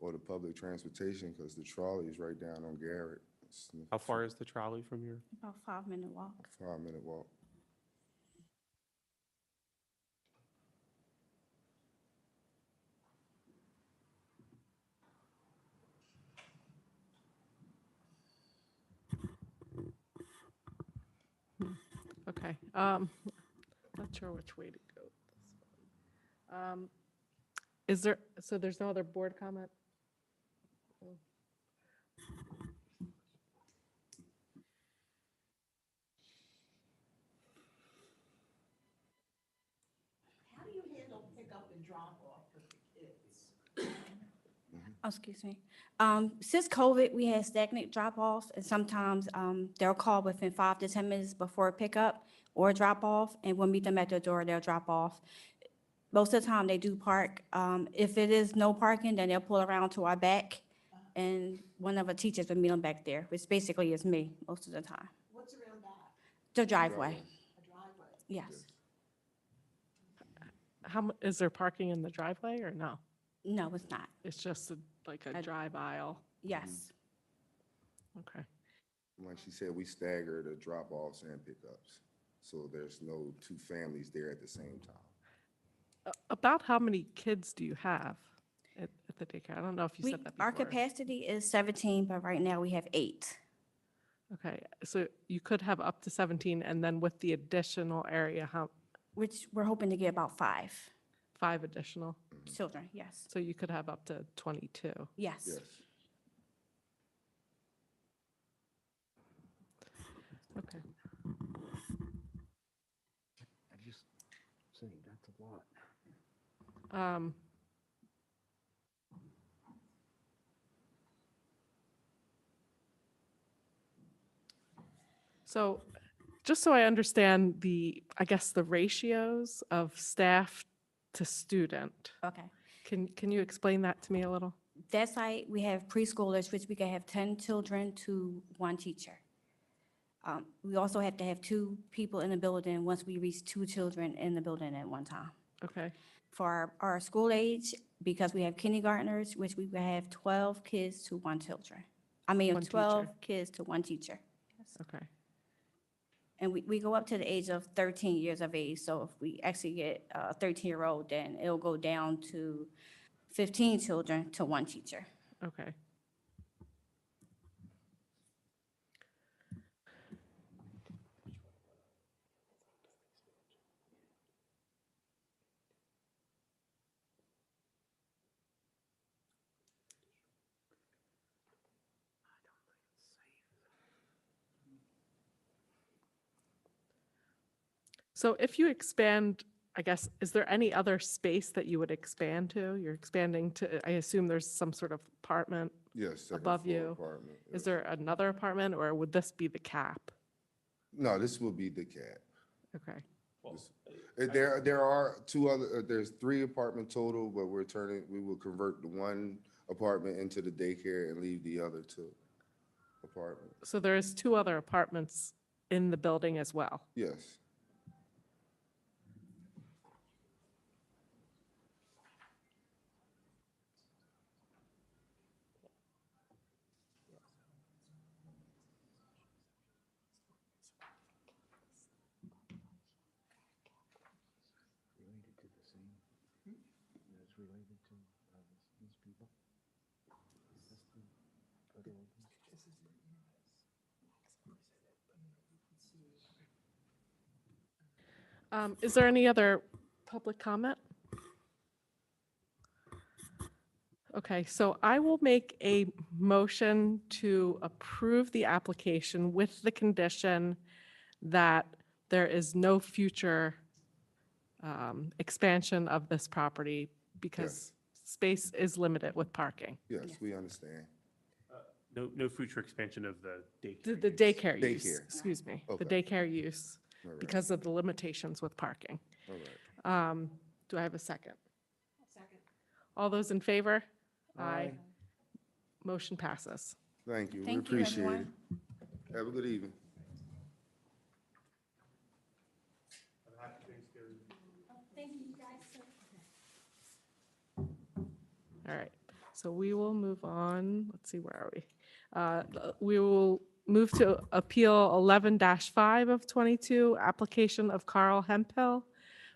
Or the public transportation, because the trolley is right down on Garrett. It's How far is the trolley from your? About 5-minute walk. a 5-minute walk. Okay, not sure which way to go with this one. Is there, so there's no other board comment? How do you handle pickup and drop off for the kids? Oh, excuse me. Since COVID, we had stagnant drop-offs, and sometimes they'll call within 5 to 10 minutes before pickup or drop-off, and we'll meet them at their door, they'll drop off. Most of the time, they do park. If it is no parking, then they'll pull around to our back, and one of the teachers will meet them back there, which basically is me most of the time. What's around that? The driveway, A driveway? yes. Is there parking in the driveway or no? No, it's not. It's just like a drive aisle? Yes. Okay. Like she said, we stagger the drop-offs and pickups. So there's no two families there at the same time. About how many kids do you have at the daycare? I don't know if you said that before. Our capacity is 17, but right now we have 8. Okay, so you could have up to 17, and then with the additional area, Which we're hoping to get about 5 additional? children, yes. So you could have up to 22. Yes. Yes. Okay. I just saying, that's a lot. So just so I understand I guess the ratios of staff to student, Okay. can you explain that to me a little? That site, we have preschoolers, which we can have 10 children to 1 teacher. We also have to have 2 people in the building once we reach 2 children in the building at one time. Okay, For our school age, because we have kindergartners, which we will have 12 kids to 1 children. I mean, One 12 teacher. kids to 1 teacher. okay. And we go up to the age of 13 years of age. So if we actually get a 13-year-old, then it'll go down to 15 children to 1 teacher. Okay. So if you expand, I guess, is there any other space that you would expand to? You're expanding to, I assume there's some sort of apartment Yes. second above floor you. apartment, Is yes. there another apartment, or would this be the cap? No, this will be the cap. Okay, There are 2 other, there's 3 apartment total, but we will convert the 1 apartment into the daycare and leave the other 2 apartments. so there's 2 other apartments in the building as well? Yes. Related to the same, that's related to these people? That's the other one? Is there any other public comment? Okay, so I will make a motion to approve the application with the condition that there is no future expansion of this property because space is limited with parking. Yes, we understand. No future expansion of the daycare. The daycare use, Daycare. excuse me, the Okay. daycare use All right, because of the limitations with parking. all right. Do I have a second? Second. All those in favor? Aye. Motion passes. Thank you. We Thank you, appreciate it. everyone. Have a good evening. Thank you, guys. All right, so we will move on. Let's see, where are we? We will move to Appeal 11-5 of 22, application of Carl Hemphill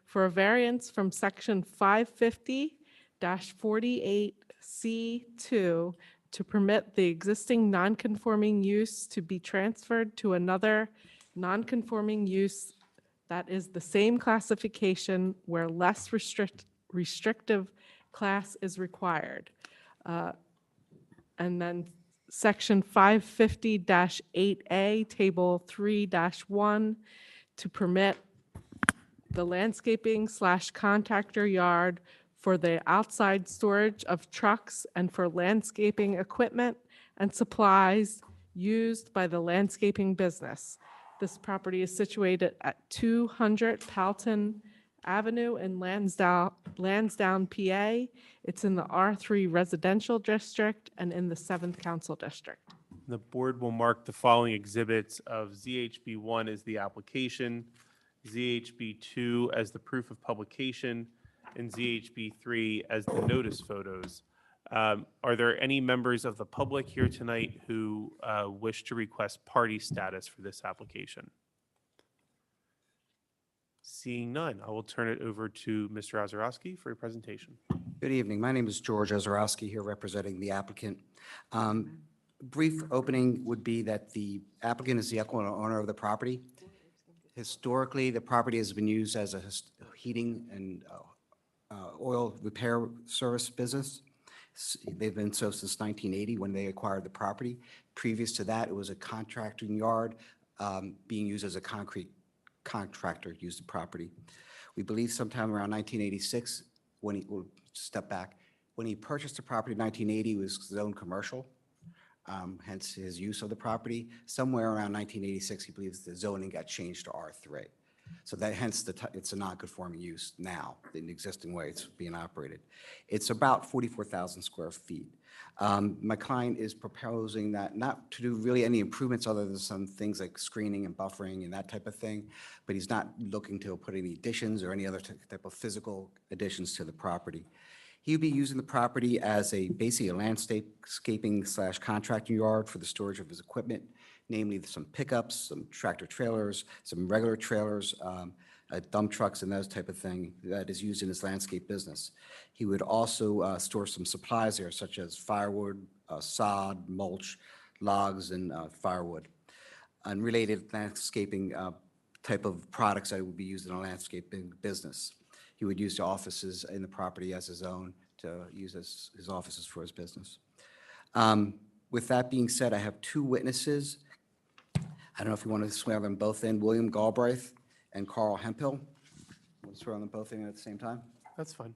for a variance from Section 550-48C2 to permit the existing non-conforming use to be transferred to another non-conforming use that is the same classification where less restrictive class is required. And then Section 550-8A, Table 3-1, to permit the landscaping/contractor yard for the outside storage of trucks and for landscaping equipment and supplies used by the landscaping business. This property is situated at 200 Palton Avenue in Lansdowne, PA. It's in the R3 Residential District and in the 7th Council District. The board will mark the following exhibits of ZHB1 as the application, ZHB2 as the proof of publication, and ZHB3 as the notice photos. Are there any members of the public here tonight who wish to request party status for this application? Seeing none, I will turn it over to Mr. Ozorowski for a presentation. Good evening. My name is George Ozorowski, here representing the applicant. Brief opening would be that the applicant is the equitable owner of the property. Historically, the property has been used as a heating and oil repair service business. They've been so since 1980 when they acquired the property. Previous to that, it was a contracting yard being used as a concrete contractor used the property. We believe sometime around 1986, when he, we'll step back, when he purchased the property in 1980, it was zoned commercial, hence his use of the property. Somewhere around 1986, he believes the zoning got changed to R3. So that hence it's a non-conforming use now, in the existing way it's being operated. It's about 44,000 square feet. My client is proposing that not to do really any improvements other than some things like screening and buffering and that type of thing, but he's not looking to put any additions or any other type of physical additions to the property. He'll be using the property as basically a landscaping/contracting yard for the storage of his equipment, namely some pickups, some tractor trailers, some regular trailers, dump trucks and those type of thing that is used in his landscape business. He would also store some supplies there such as firewood, sod, mulch, logs, and firewood. Unrelated landscaping type of products that would be used in a landscaping business. He would use the offices in the property as his own to use as his offices for his business. With that being said, I have two witnesses. I don't know if you want to swear them both in, William Galbraith and Carl Hemphill. Want to swear them both in at the same time? That's fine.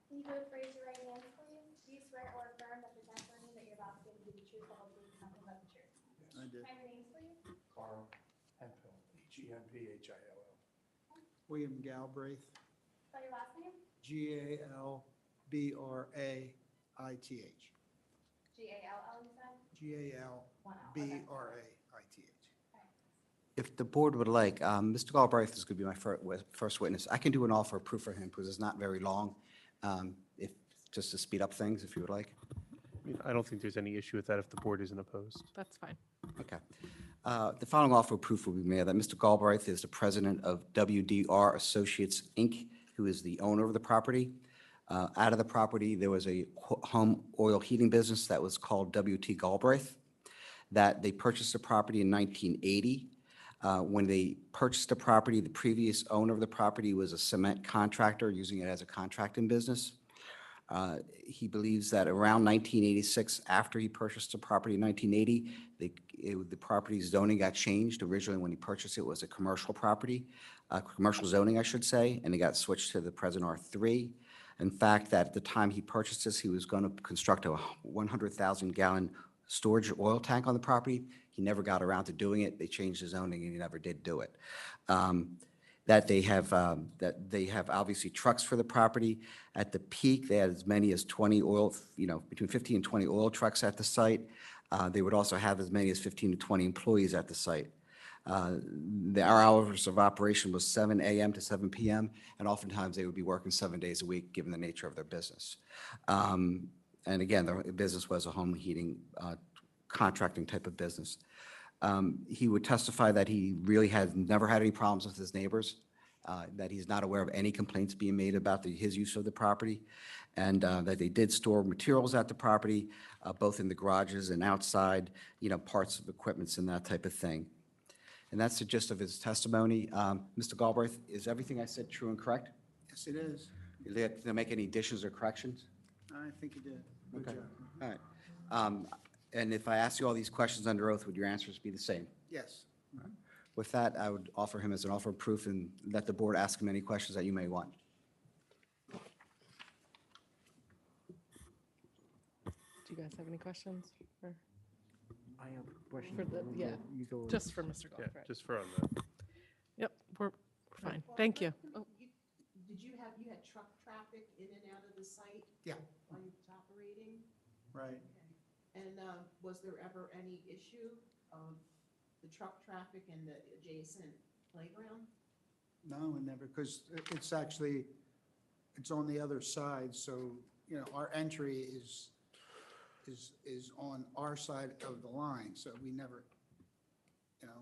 Can you both raise your right hands, please? Do you swear or affirm that the testimony that you're about to give will be the truth, the whole truth, and nothing but the truth? I did. Can I have your names, please? Carl Hemphill, Hemphill. William Galbraith, Spell your last name? Galbraith. G-A-L-L, you said? Galbraith. If the board would like, Mr. Galbraith is going to be my first witness. I can do an offer of proof for him because it's not very long, just to speed up things, if you would like. I don't think there's any issue with that if the board isn't opposed. That's fine. Okay. The following offer of proof will be made that Mr. Galbraith is the president of WDR Associates, Inc., who is the owner of the property. Out of the property, there was a home oil heating business that was called WT Galbraith, that they purchased the property in 1980. When they purchased the property, the previous owner of the property was a cement contractor using it as a contracting business. He believes that around 1986, after he purchased the property in 1980, the property's zoning got changed. Originally, when he purchased it, was a commercial property, commercial zoning, I should say, and it got switched to the present R3. In fact, that at the time he purchased this, he was going to construct a 100,000-gallon storage oil tank on the property. He never got around to doing it. They changed the zoning, and he never did do it. That they have obviously trucks for the property. At the peak, they had as many as 20 oil, between 15 and 20 oil trucks at the site. They would also have as many as 15 to 20 employees at the site. Our hours of operation was 7 a.m. to 7 p.m., and oftentimes they would be working 7 days a week, given the nature of their business. And again, the business was a home heating contracting type of business. He would testify that he really has never had any problems with his neighbors, that he's not aware of any complaints being made about his use of the property, and that they did store materials at the property, both in the garages and outside, parts of equipments and that type of thing. And that's the gist of his testimony. Mr. Galbraith, is everything I said true and correct? Yes, it is. Did they make any additions or corrections? I think you did. Good Okay. job. All right. And if I ask you all these questions under oath, would your answers be the same? Yes. With that, I would offer him as an offer of proof and let the board ask him any questions that you may want. Do you guys have any questions? Or I have a question. For the, yeah, You go. just for Mr. Yeah, Goldfried. just for on the, Yep, we're fine. Thank you. Oh, Did you had truck traffic in and out of the site? Yeah. While you was operating? Right. And was there ever any issue of the truck traffic and the adjacent playground? No, and never, because it's actually, it's on the other side, so, our entry is on our side of the line, so we never,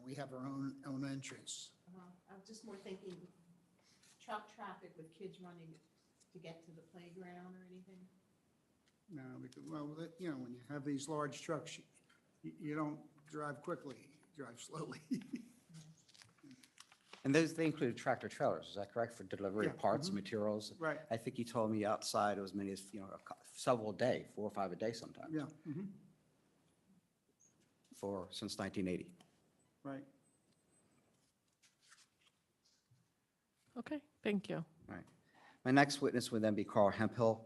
we have our own entrance. I was just more thinking truck traffic with kids running to get to the playground or anything? No, because, well, when you have these large trucks, you don't drive quickly, you drive slowly. And they included tractor trailers, is that correct, for delivery of Yeah, parts, materials? Right. I think you told me outside as many as, several a day, 4 or 5 a day sometimes. Yeah, mhm, Since 1980. right. Okay, thank you. All right. My next witness would then be Carl Hemphill.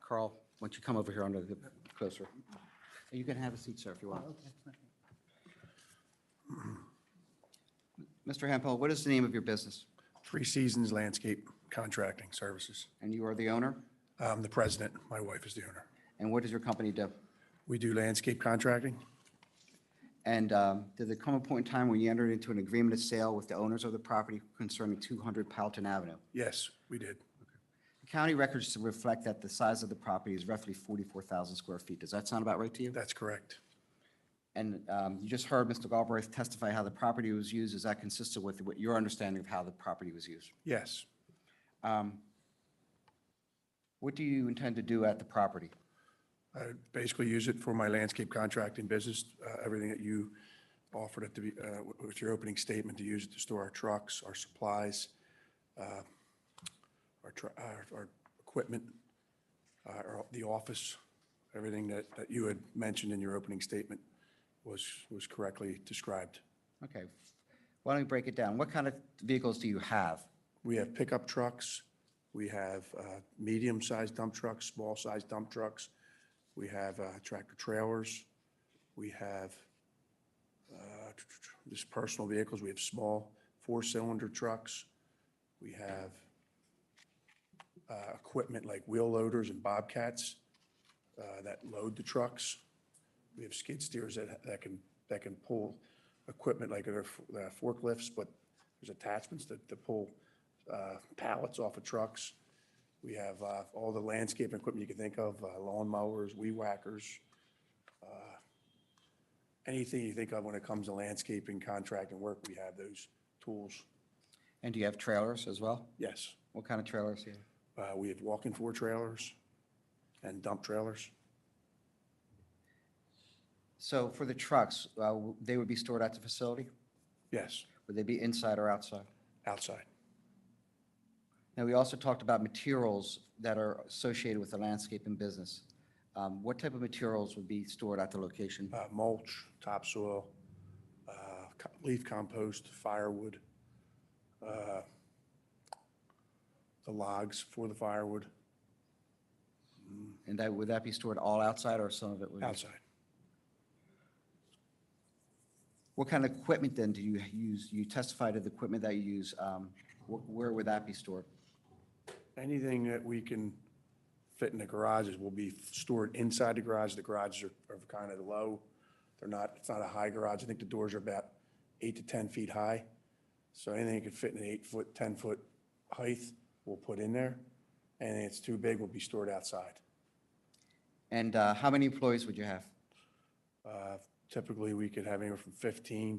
Carl, why don't you come over here under the closer? You can have a seat, sir, if you want. Mr. Hemphill, what is the name of your business? Three Seasons Landscape Contracting Services. And you are the owner? I'm the president. My wife is the owner. And what does your company do? We do landscape contracting. And did there come a point in time when you entered into an agreement of sale with the owners of the property concerning 200 Powelton Avenue? Yes, we did. The county records reflect that the size of the property is roughly 44,000 square feet. Does that sound about right to you? That's correct. And you just heard Mr. Galbraith testify how the property was used. Is that consistent with what your understanding of how the property was used? Yes. What do you intend to do at the property? I basically use it for my landscape contracting business, everything that you offered at the, with your opening statement, to use it to store our trucks, our supplies, our equipment, the office, everything that you had mentioned in your opening statement was correctly described. Okay. Why don't we break it down? What kind of vehicles do you have? We have pickup trucks, we have medium-sized dump trucks, small-sized dump trucks, we have tractor trailers, we have just personal vehicles, we have small 4-cylinder trucks, we have equipment like wheel loaders and bobcats that load the trucks. We have skid steers that can pull equipment like they're forklifts, but there's attachments that pull pallets off of trucks. We have all the landscape equipment you can think of, lawn mowers, weed whackers, anything you think of when it comes to landscaping, contracting work, we have those tools. And do you have trailers as well? Yes. What kind of trailers do you have? We have walk-in floor trailers and dump trailers. So for the trucks, they would be stored at the facility? Yes, Would they be inside or outside? outside. Now, we also talked about materials that are associated with the landscaping business. What type of materials would be stored at the location? Mulch, topsoil, leaf compost, firewood, the logs for the firewood, And would that be stored all outside or some of it would be? outside. What kind of equipment then do you use? You testified to the equipment that you use. Where would that be stored? Anything that we can fit in the garages will be stored inside the garage. The garages are kind of low. It's not a high garage. I think the doors are about 8 to 10 feet high. So anything that can fit in an 8-foot, 10-foot height, we'll put in there. Anything that's too big will be stored outside. And how many employees would you have? Typically, we could have anywhere from 15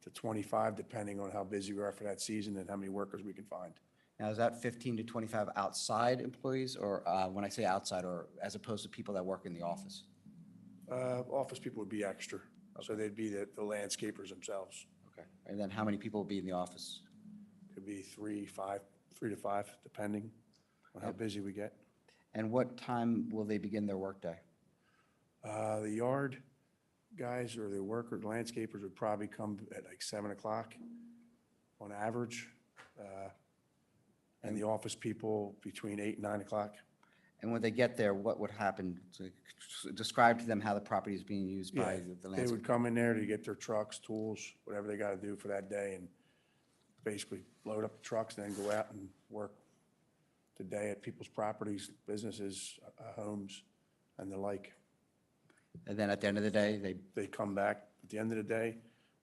to 25, depending on how busy we are for that season and how many workers we can find. Now, is that 15 to 25 outside employees, or when I say outside, or as opposed to people that work in the office? Office people would be extra, so they'd be the landscapers themselves. Okay. And then how many people will be in the office? Could be 3 to 5, depending on how busy we get. And what time will they begin their workday? The yard guys or the landscapers would probably come at like 7 o'clock on average. And the office people between 8 and 9 o'clock. And when they get there, what would happen? Describe to them how the property is being used by Yeah, the they landscape. would come in there to get their trucks, tools, whatever they got to do for that day, and basically load up the trucks and then go out and work the day at people's properties, businesses, homes, and the like. And then at the end of the day, They come back at the end of the day,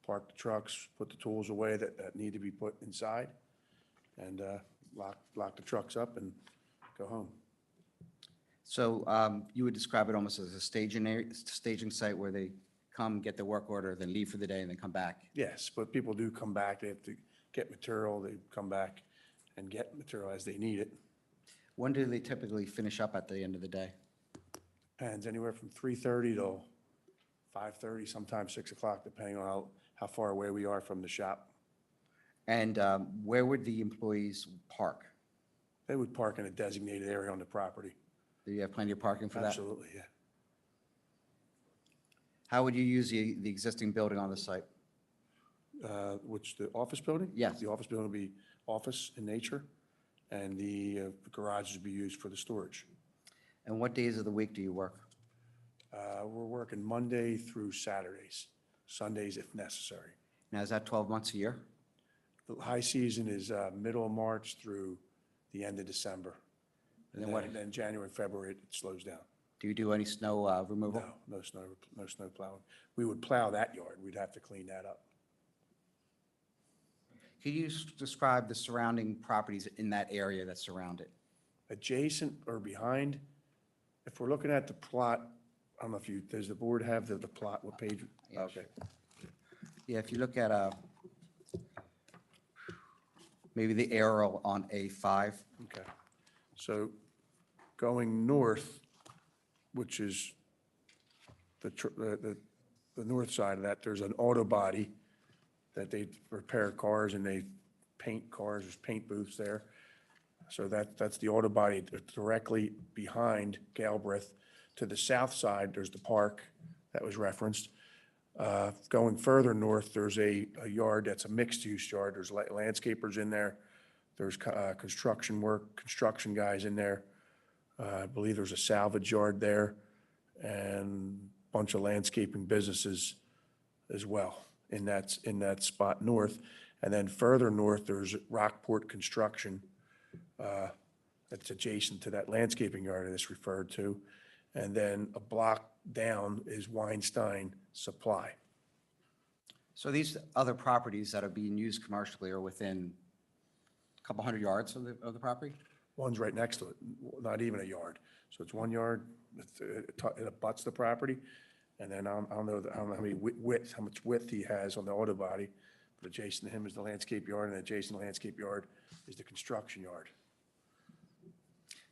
park the trucks, put the tools away that need to be put inside, and lock the trucks up and go home. so you would describe it almost as a staging site where they come, get their work order, then leave for the day, and then come back? Yes, but people do come back. They have to get material. They come back and get material as they need it. When do they typically finish up at the end of the day? Depends, anywhere from 3:30 till 5:30, sometimes 6 o'clock, depending on how far away we are from the shop. And where would the employees park? They would park in a designated area on the property. Do you have plenty of parking for that? Absolutely, yeah. How would you use the existing building on the site? Which, the office building? Yes. The office building will be office in nature, and the garage would be used for the storage. And what days of the week do you work? We're working Monday through Saturdays, Sundays if necessary. Now, is that 12 months a year? The high season is middle of March through the end of December. And And then what- then January and February, it slows down. Do you do any snow removal? No snow plowing. We would plow that yard. We'd have to clean that up. Could you describe the surrounding properties in that area that surround it? Adjacent or behind, if we're looking at the plot, I don't know if does the board have the plot, what page? Yeah, Okay. Yeah, if you look at maybe the arrow on A5. Okay. So going north, which is the north side of that, there's an auto body that they repair cars and they paint cars. There's paint booths there. So that's the auto body directly behind Galbraith. To the south side, there's the park that was referenced. Going further north, there's a yard that's a mixed-use yard. There's landscapers in there. There's construction guys in there. I believe there's a salvage yard there and a bunch of landscaping businesses as well in that spot north. And then further north, there's Rockport Construction that's adjacent to that landscaping yard I just referred to. And then a block down is Weinstein Supply. So these other properties that are being used commercially are within a couple hundred yards of the property? One's right next to it, not even a yard. So it's 1 yard, it abuts the property. And then I don't know how many how much width he has on the auto body, but adjacent to him is the landscape yard, and adjacent to the landscape yard is the construction yard.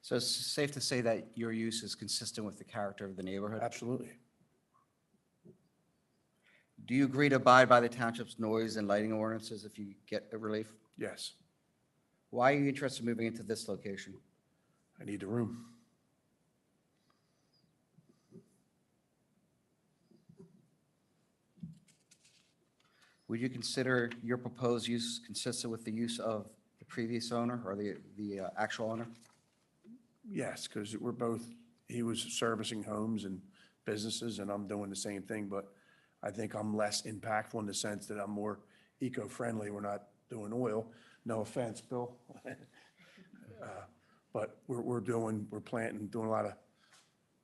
So it's safe to say that your use is consistent with the character of the neighborhood? Absolutely. Do you agree to abide by the township's noise and lighting ordinances if you get a relief? Yes, Why are you interested in moving into this location? I need the room. Would you consider your proposed use consistent with the use of the previous owner or the actual owner? Yes, because we're both, he was servicing homes and businesses, and I'm doing the same thing, but I think I'm less impactful in the sense that I'm more eco-friendly. We're not doing oil. No offense, Bill. But we're planting, doing a lot of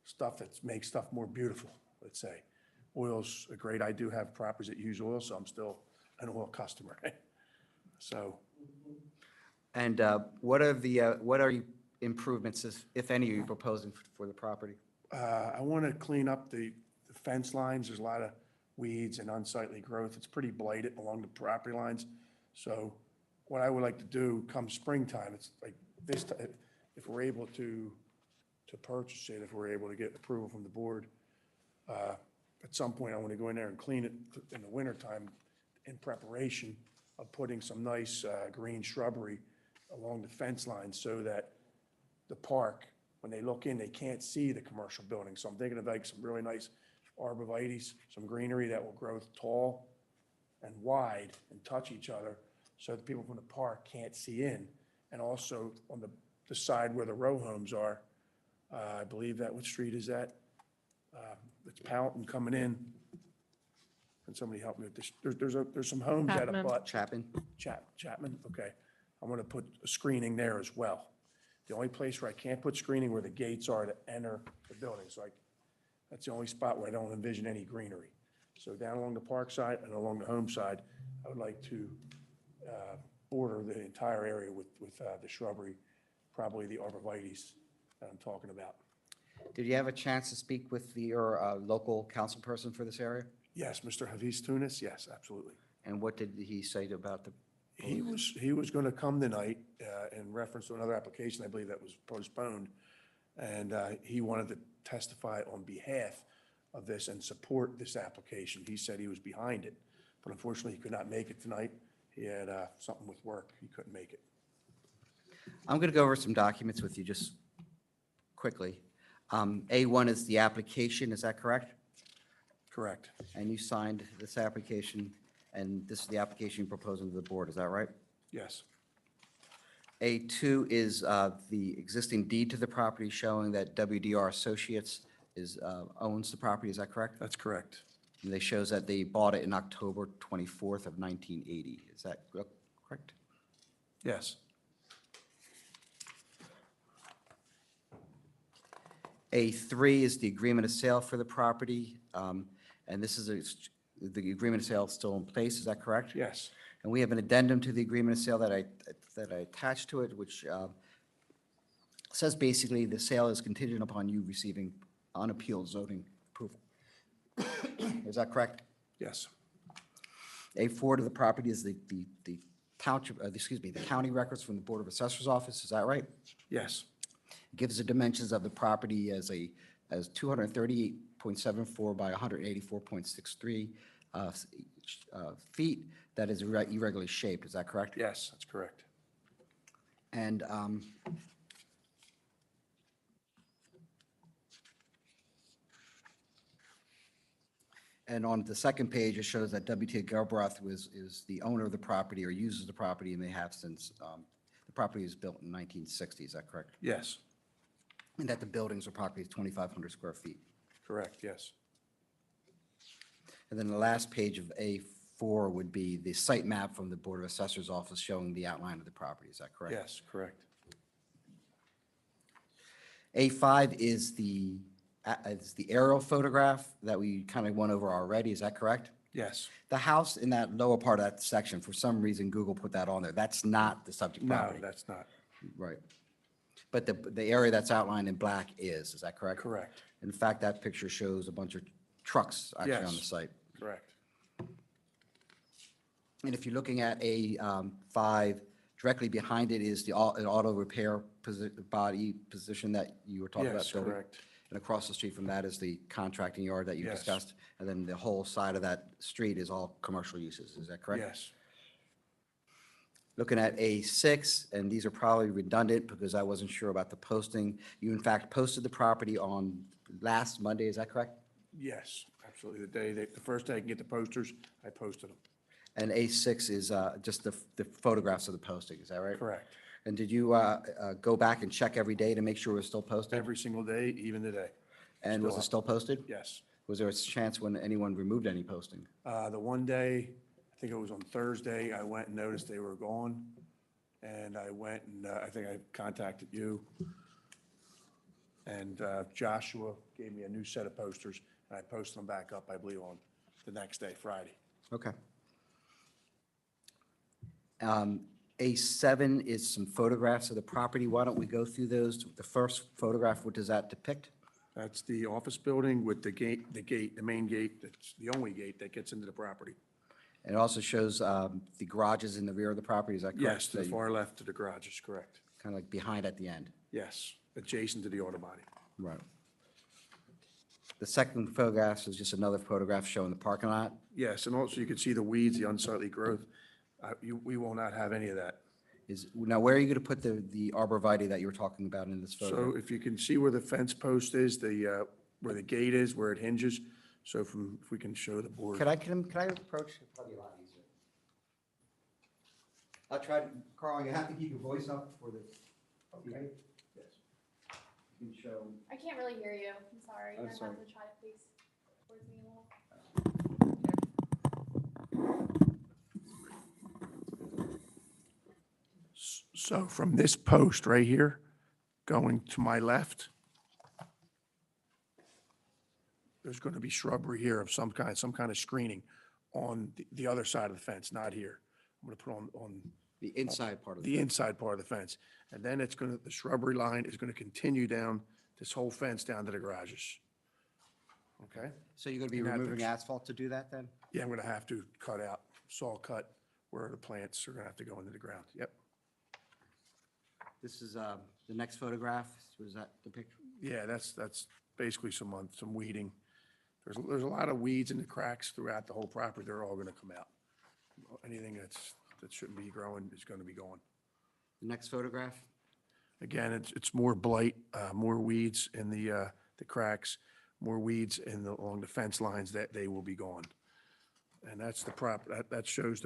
stuff that makes stuff more beautiful, let's say. Oil's a great, I do have properties that use oil, so I'm still an oil customer. So, And what are you improvements, if any, are you proposing for the property? I want to clean up the fence lines. There's a lot of weeds and unsightly growth. It's pretty blighted along the property lines. So what I would like to do come springtime, it's like this, if we're able to purchase it, if we're able to get approval from the board, at some point, I want to go in there and clean it in the wintertime in preparation of putting some nice green shrubbery along the fence line so that the park, when they look in, they can't see the commercial building. So I'm thinking of like some really nice arborvitaes, some greenery that will grow tall and wide and touch each other so that people from the park can't see in. And also on the side where the row homes are, I believe that, what street is that? It's Powelton coming in. Can somebody help me with this? There's some homes that Chapman. abut. Chapman? Chapman, okay. I'm gonna put a screening there as well. The only place where I can't put screening where the gates are to enter the building, so that's the only spot where I don't envision any greenery. So down along the park side and along the home side, I would like to border the entire area with the shrubbery, probably the arborvitaes that I'm talking about. Did you have a chance to speak with your local council person for this area? Yes, Mr. Hafiz Tunis, yes, absolutely. And what did he say about the? He was going to come tonight in reference to another application, I believe that was postponed. And he wanted to testify on behalf of this and support this application. He said he was behind it, but unfortunately he could not make it tonight. He had something with work. He couldn't make it. I'm going to go over some documents with you just quickly. A1 is the application, is that correct? Correct. And you signed this application, and this is the application you're proposing to the board, is that right? Yes, A2 is the existing deed to the property showing that WDR Associates owns the property, is that correct? that's correct. And they shows that they bought it in October 24th of 1980, is that correct? Yes, A3 is the agreement of sale for the property, and this is the agreement of sale is still in place, is that correct? yes, And we have an addendum to the agreement of sale that I attached to it, which says basically the sale is contingent upon you receiving unappealed zoning approval. Is that correct? yes, A4 to the property is the township, the county records from the Board of Assessors Office, is that right? yes, Gives the dimensions of the property as 238.74 by 184.63 feet. That is irregularly shaped, is that correct? yes, that's correct. And on the second page, it shows that WT Gelbroth is the owner of the property or uses the property, and they have since, the property was built in 1960, is that correct? Yes, And that the buildings are approximately 2,500 square feet. correct, yes, And then the last page of A4 would be the site map from the Board of Assessors Office showing the outline of the property, is that correct? yes, correct. A5 is the aerial photograph that we kind of went over already, is that correct? Yes, The house in that lower part of that section, for some reason, Google put that on there. That's not the subject no, property. that's not Right. But the area that's outlined in black is that correct? correct, In fact, that picture shows a bunch of trucks actually on the Yes. site. correct. And if you're looking at A5, directly behind it is an auto repair body position that you were talking about Yes, building. correct. And across the street from that is the contracting yard that you Yes. discussed. And then the whole side of that street is all commercial uses. Is that correct? Yes. Looking at A6, and these are probably redundant because I wasn't sure about the posting. You in fact posted the property on last Monday, is that correct? Yes, absolutely. The first day I can get the posters, I posted them. And A6 is just the photographs of the posting, is that right? Correct. And did you go back and check every day to make sure it was still posted? Every single day, even today. And was still it up. still posted? Yes. Was there a chance when anyone removed any posting? The one day, I think it was on Thursday, I went and noticed they were gone. And I went and I think I contacted you. And Joshua gave me a new set of posters, and I posted them back up, I believe, on the next day, Friday. Okay. A7 is some photographs of the property. Why don't we go through those? The first photograph, what does that depict? That's the office building with the main gate, that's the only gate that gets into the property. And it also shows the garages in the rear of the property, is that correct? Yes, to the far left to the garage is correct. Kind of like behind at the end. Yes, adjacent to the auto body. Right. The second photograph is just another photograph showing the parking lot. Yes, and also you can see the weeds, the unsightly growth. We will not have any of that. Now, where are you going to put the arborvitae that you were talking about in this So photo? if you can see where the fence post is, where the gate is, where it hinges, so if we can show the board. Can I approach? It'd probably be a lot easier. I'll try, Carl, you have to keep your voice up for this. Okay? Yes. You can show. I can't really hear you. I'm sorry. Oh, You're gonna sorry. have to try to face towards me a little. So from this post right here, going to my left, there's going to be shrubbery here of some kind of screening on the other side of the fence, not here. I'm going to put on The inside part of the inside part of the fence. And then the shrubbery line is going to continue down this whole fence down to the garages. Okay? So you're going to be And that removing looks- asphalt to do that then? Yeah, I'm going to have to cut out, saw cut where the plants are going to have to go into the ground. Yep. This is the next photograph. Was that the picture? Yeah, that's basically some weeding. There's a lot of weeds in the cracks throughout the whole property. They're all gonna come out. Anything that shouldn't be growing is gonna be gone. The next photograph? Again, it's more blight, more weeds in the cracks, more weeds along the fence lines, that they will be gone. And that's that shows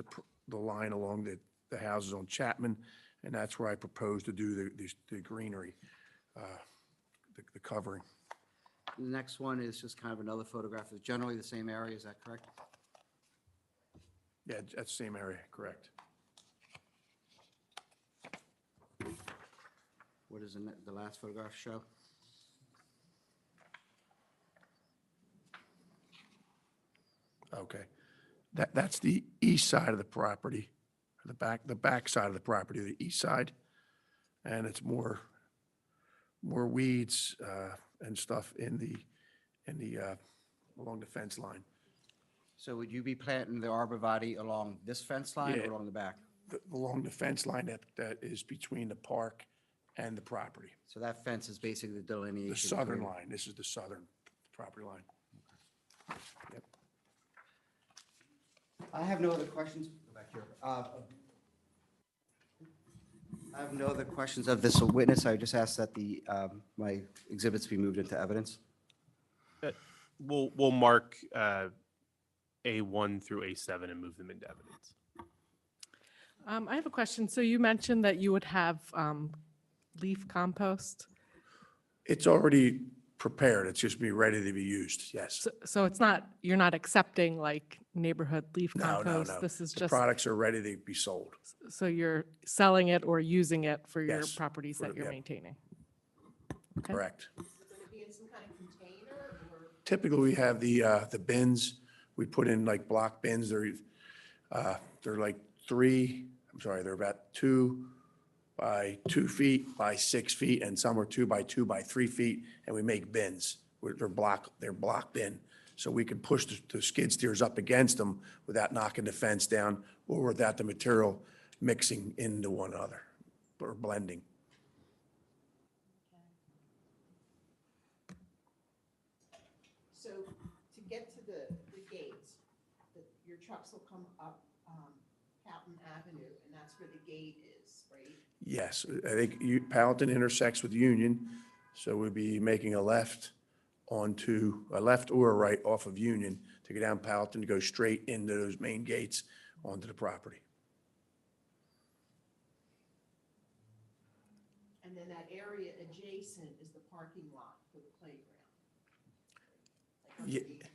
the line along the houses on Chapman, and that's where I propose to do the greenery, the covering. The next one is just kind of another photograph. It's generally the same area, is that correct? Yeah, that's the same area, correct. What does the last photograph show? Okay. That's the east side of the property, the back side of the property, the east side. And it's more weeds and stuff along the fence line. So would you be planting the arborvitae along this fence line Yeah. or along the back? Along the fence line that is between the park and the property. So that fence is basically the delineation. The southern between- line, this is the southern property line. Yep. I have no other questions. Go back here. I have no other questions of this witness. I just ask that my exhibits be moved into evidence. We'll mark A1 through A7 and move them into evidence. I have a question. So you mentioned that you would have leaf compost. It's already prepared, it's just be ready to be used, yes. So it's not, you're not accepting like neighborhood leaf No, compost? no, no. This is The just, products are ready to be sold. so you're selling it or using it for your Yes, properties for that the- you're yep. maintaining? Okay. Correct. Is it gonna be in some kind of container or? Typically, we have the bins, we put in like block bins, they're like they're about 2 by 2 feet by 6 feet, and some are 2 by 2 by 3 feet, and we make bins. They're blocked in, so we can push the skid steers up against them without knocking the fence down or without the material mixing into one another or blending. So to get to the gates, your trucks will come up Houghton Avenue, and that's where the gate is, right? Yes, I think Powelton intersects with Union, so we'd be making a left onto, a left or a right off of Union to go down Powelton to go straight into those main gates onto the property. And then that area adjacent is the parking lot for the playground. Like Ye- underneath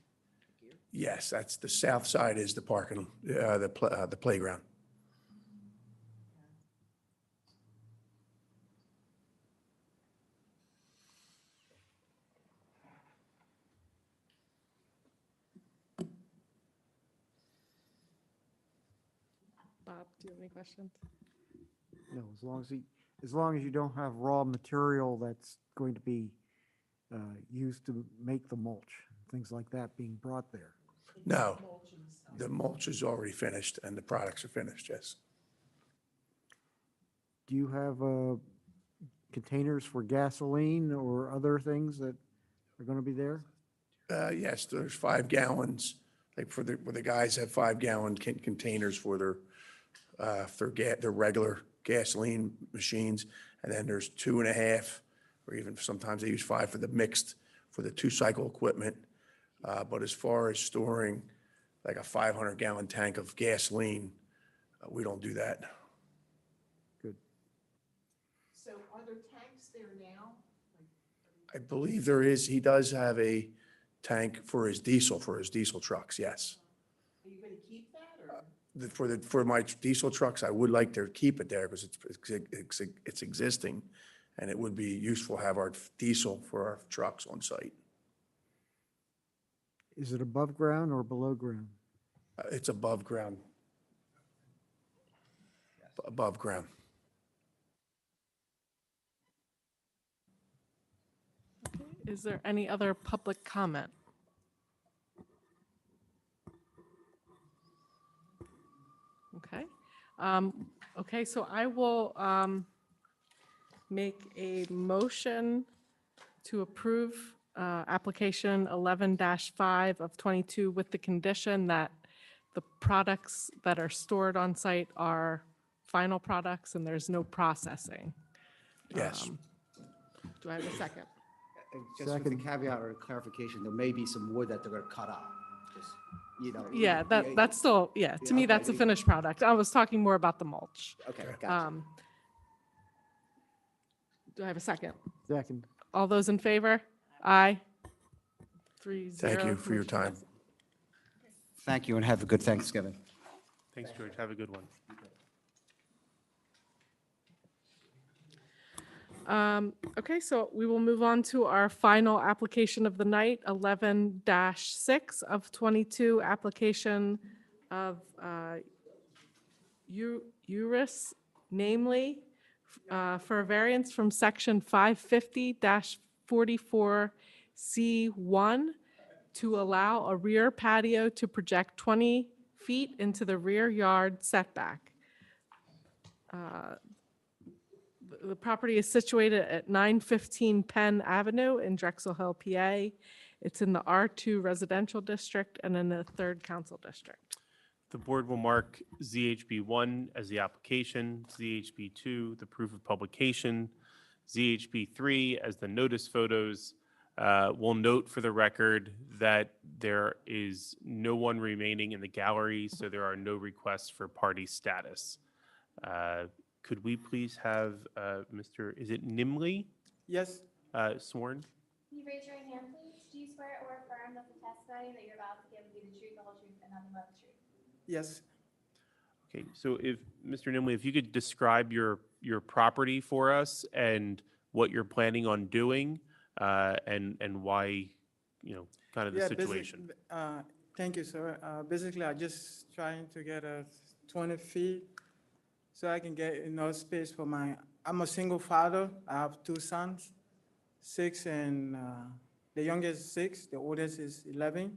here. Yes, that's, the south side is the parking, the playground. Bob, do you have any questions? No, as long as you don't have raw material that's going to be used to make the mulch, things like that being brought there. No, the mulch is already finished and the products are finished, yes. Do you have containers for gasoline or other things that are going to be there? Yes, there's 5 gallons, like where the guys have 5-gallon containers for their regular gasoline machines. And then there's 2.5, or even sometimes they use 5 for the mixed, for the 2-cycle equipment. But as far as storing like a 500-gallon tank of gasoline, we don't do that. So are there tanks there now? I believe there is, he does have a tank for his diesel trucks, yes. Are you going to keep that, or? For my diesel trucks, I would like to keep it there because it's existing, and it would be useful to have our diesel for our trucks on site. Is it above ground or below ground? It's above ground. Above ground. Is there any other public comment? Okay. Okay, so I will make a motion to approve application 11-5 of 22 with the condition that the products that are stored on site are final products and there's no processing. Yes. Do I have a second? Just with the caveat or clarification, there may be some wood that they're going to cut up, just, you know. Yeah, that's still, yeah, to me, okay, that's a finished product. I was talking more about the mulch. Okay, gotcha. Do I have a second? Second. All those in favor? Aye. 3-0. Thank you for your motion time. passes. Thank you and have a good Thanksgiving. Thanks, George. Have a good one. Okay, so we will move on to our final application of the night, 11-6 of 22, application of URIS, namely for a variance from section 550-44C1 to allow a rear patio to project 20 feet into the rear yard setback. The property is situated at 915 Penn Avenue in Drexel Hill, PA. It's in the R2 residential district and in the 3rd council district. The board will mark ZHB1 as the application, ZHB2 the proof of publication, ZHB3 as the notice photos. We'll note for the record that there is no one remaining in the gallery, so there are no requests for party status. Could we please have Mr., is it Nimley? Yes. Sworn? Can you raise your right hand, please? Do you swear or affirm that the testimony that you're about to give will be the truth, the whole truth, and nothing but the truth? Yes. Okay, so if, Mr. Nimley, if you could describe your property for us and what you're planning on doing and why, you know, kind of the situation. Thank you, sir. Basically, I just trying to get a 20 feet so I can get enough space for I'm a single father. I have 2 sons, 6 and the youngest is 6, the oldest is 11,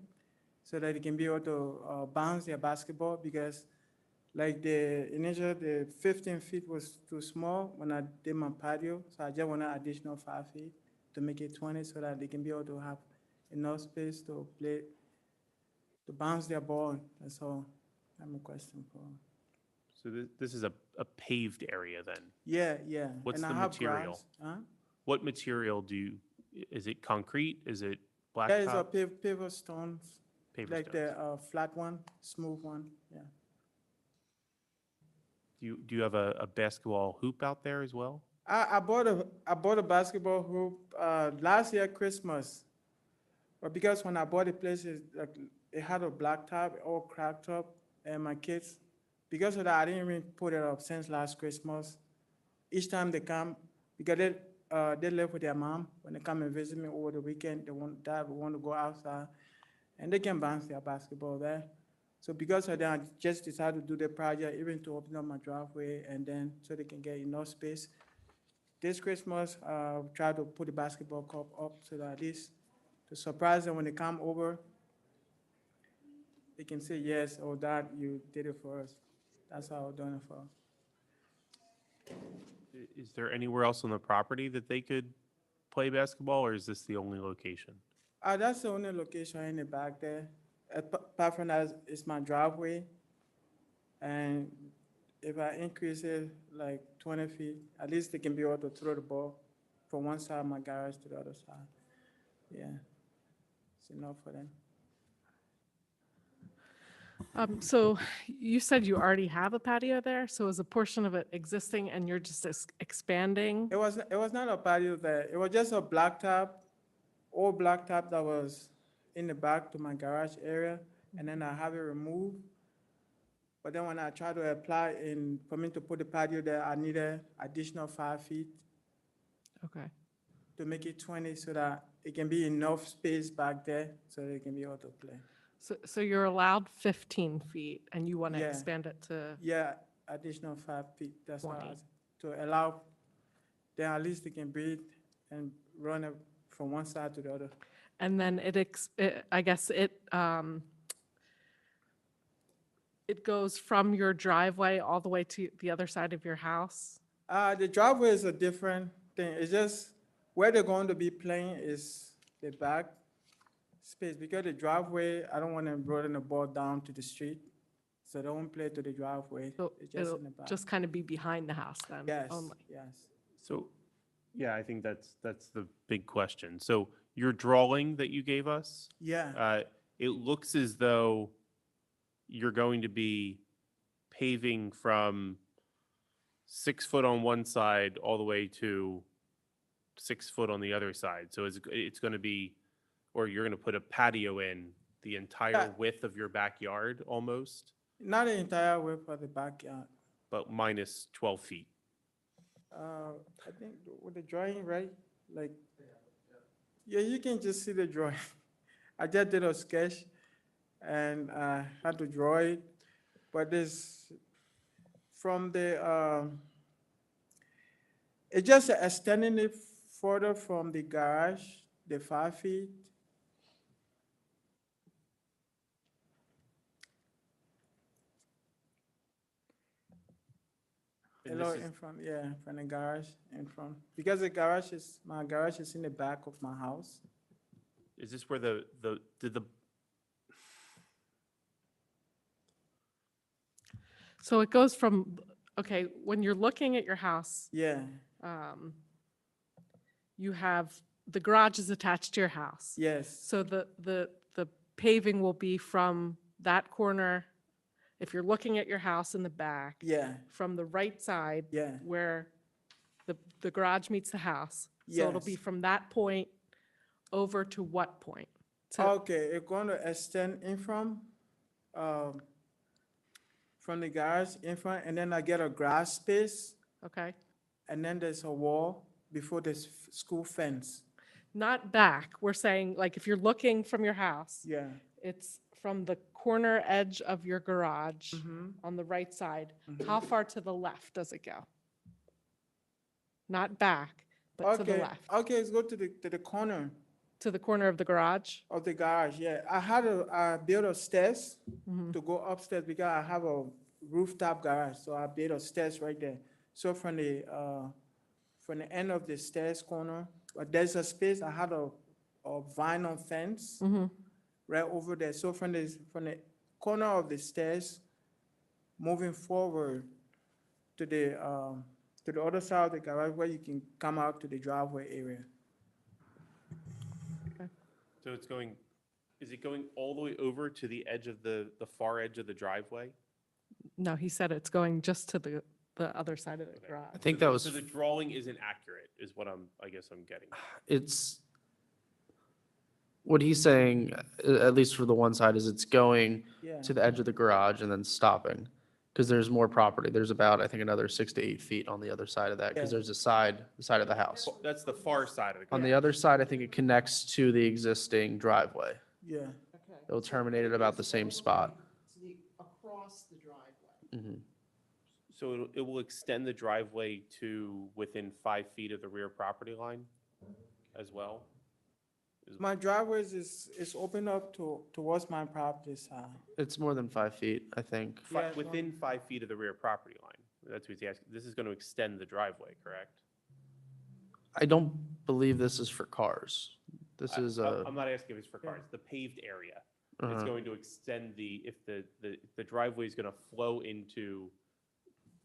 so that they can be able to bounce their basketball because like the 15 feet was too small when I did my patio, so I just want an additional 5 feet to make it 20 so that they can be able to have enough space to play, to bounce their ball. That's all I'm requesting for. So this is a paved area then? Yeah, yeah. What's And the I have material? grass, huh? What material is it concrete? Is it Yeah, it's a blacktop? paver stones, Paver like stones? the flat one, smooth one, yeah. Do you have a basketball hoop out there as well? I bought a basketball hoop last year Christmas, but because when I bought the place, it had a black top, all cracked up, and my kids, because of that, I didn't even put it up since last Christmas. Each time they come, because they live with their mom. When they come and visit me over the weekend, Dad want to go outside, and they can bounce their basketball there. So because of that, I just decided to do the project, even to open up my driveway, and then so they can get enough space. This Christmas, try to put the basketball court up so that at least to surprise them when they come over, they can say, yes, or Dad, you did it for us. That's how I'm doing it for. Is there anywhere else on the property that they could play basketball, or is this the only location? That's the only location in the back there. Apart from that, it's my driveway. And if I increase it like 20 feet, at least they can be able to throw the ball from one side of my garage to the other side. Yeah, it's enough for them. So you said you already have a patio there, so is a portion of it existing and you're just expanding? It was not a patio there. It was just a blacktop, old blacktop that was in the back to my garage area, and then I have it removed. But then when I tried to apply for me to put the patio there, I needed additional 5 feet Okay. to make it 20 so that it can be enough space back there so they can be able to play. So you're allowed 15 feet and you want to Yeah. expand it to, Yeah, additional 5 feet, that's why, 20. to allow, then at least they can breathe and run it from one side to the other. and then I guess it goes from your driveway all the way to the other side of your house? The driveway is a different thing. It's just where they're going to be playing is the back space. Because the driveway, I don't want them rolling the ball down to the street. So they won't play to the driveway. So It's just it'll in the back. just kind of be behind the house then? Yes, only? yes. So, yeah, I think that's the big question. So your drawing that you gave us, Yeah, it looks as though you're going to be paving from 6 foot on one side all the way to 6 foot on the other side. So it's going to be, or you're going to put a patio in the entire Yeah. width of your backyard almost, not the entire way for the backyard. but minus 12 feet. I think with the drawing, right? Like, yeah, you can just see the drawing. I just did a sketch and I had to draw it, but this, from the, it's just extending it further from the garage, the 5 feet. And Hello, this is- in front, yeah, from the garage in front. Because my garage is in the back of my house. Is this where So it goes from, okay, when you're looking at your house, Yeah, you have, the garage is attached to your house. yes, So the paving will be from that corner, if you're looking at your house in the back, yeah, from the right side yeah, where the garage meets the house. So it'll be Yes. from that point over to what point? To- Okay, it's going to extend in from the garage in front, and then I get a grass space, Okay, and then there's a wall before the school fence. not back. We're saying, like, if you're looking from your house, Yeah. it's from the corner edge of your garage Mhm. on the right side. How far to the left does it go? Not back, but to the Okay, left, okay, let's go to the corner to the corner of the garage. of the garage, yeah. I built a stairs Mhm. to go upstairs because I have a rooftop garage, so I built a stairs right there. So from the end of the stairs corner, there's a space, I had a vinyl fence Mhm. right over there. So from the corner of the stairs, moving forward to the other side of the garage where you can come out to the driveway area. So it's going, is it going all the way over to the edge of the far edge of the driveway? No, he said it's going just to the other side of the garage. I think So that the- was, So the drawing isn't accurate, is what I guess I'm getting. it's, what he's saying, at least for the one side, is it's going Yeah. to the edge of the garage and then stopping. Because there's more property. There's about, I think, another 6 to 8 feet on the other side of that, because Yeah. there's the side of the house. That's the far side of the. On the other side, I think it connects to the existing driveway. Yeah. It'll terminate at about the same spot. Across the driveway. Mhm. So it will extend the driveway to within 5 feet of the rear property line as well? My driveway is open up towards my property side. It's more than 5 feet, I think. Yeah, it's Within 5 feet of the rear property line? That's what he's asking. This is going to extend the driveway, correct? I don't believe this is for cars. This is I'm not asking if it's for cars, the paved area. It's Uh-huh. going to extend if the driveway is going to flow into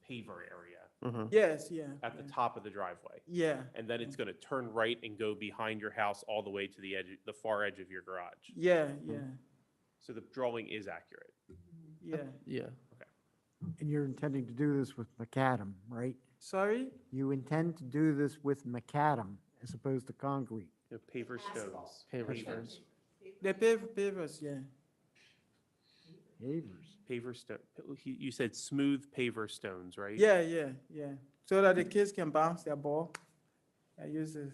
paver area Yes, yeah. at the top of the driveway. Yeah, And then it's going to turn right and go behind your house all the way to the edge, the far edge of your garage. yeah, yeah, So the drawing is accurate. yeah. Yeah. And you're intending to do this with macadam, right? Sorry? You intend to do this with macadam as opposed to concrete? The paver stones. Paver stones. The pavers, yeah. Pavers. Paver stone, you said smooth paver stones, right? Yeah, yeah, yeah. So that the kids can bounce their ball. I use it.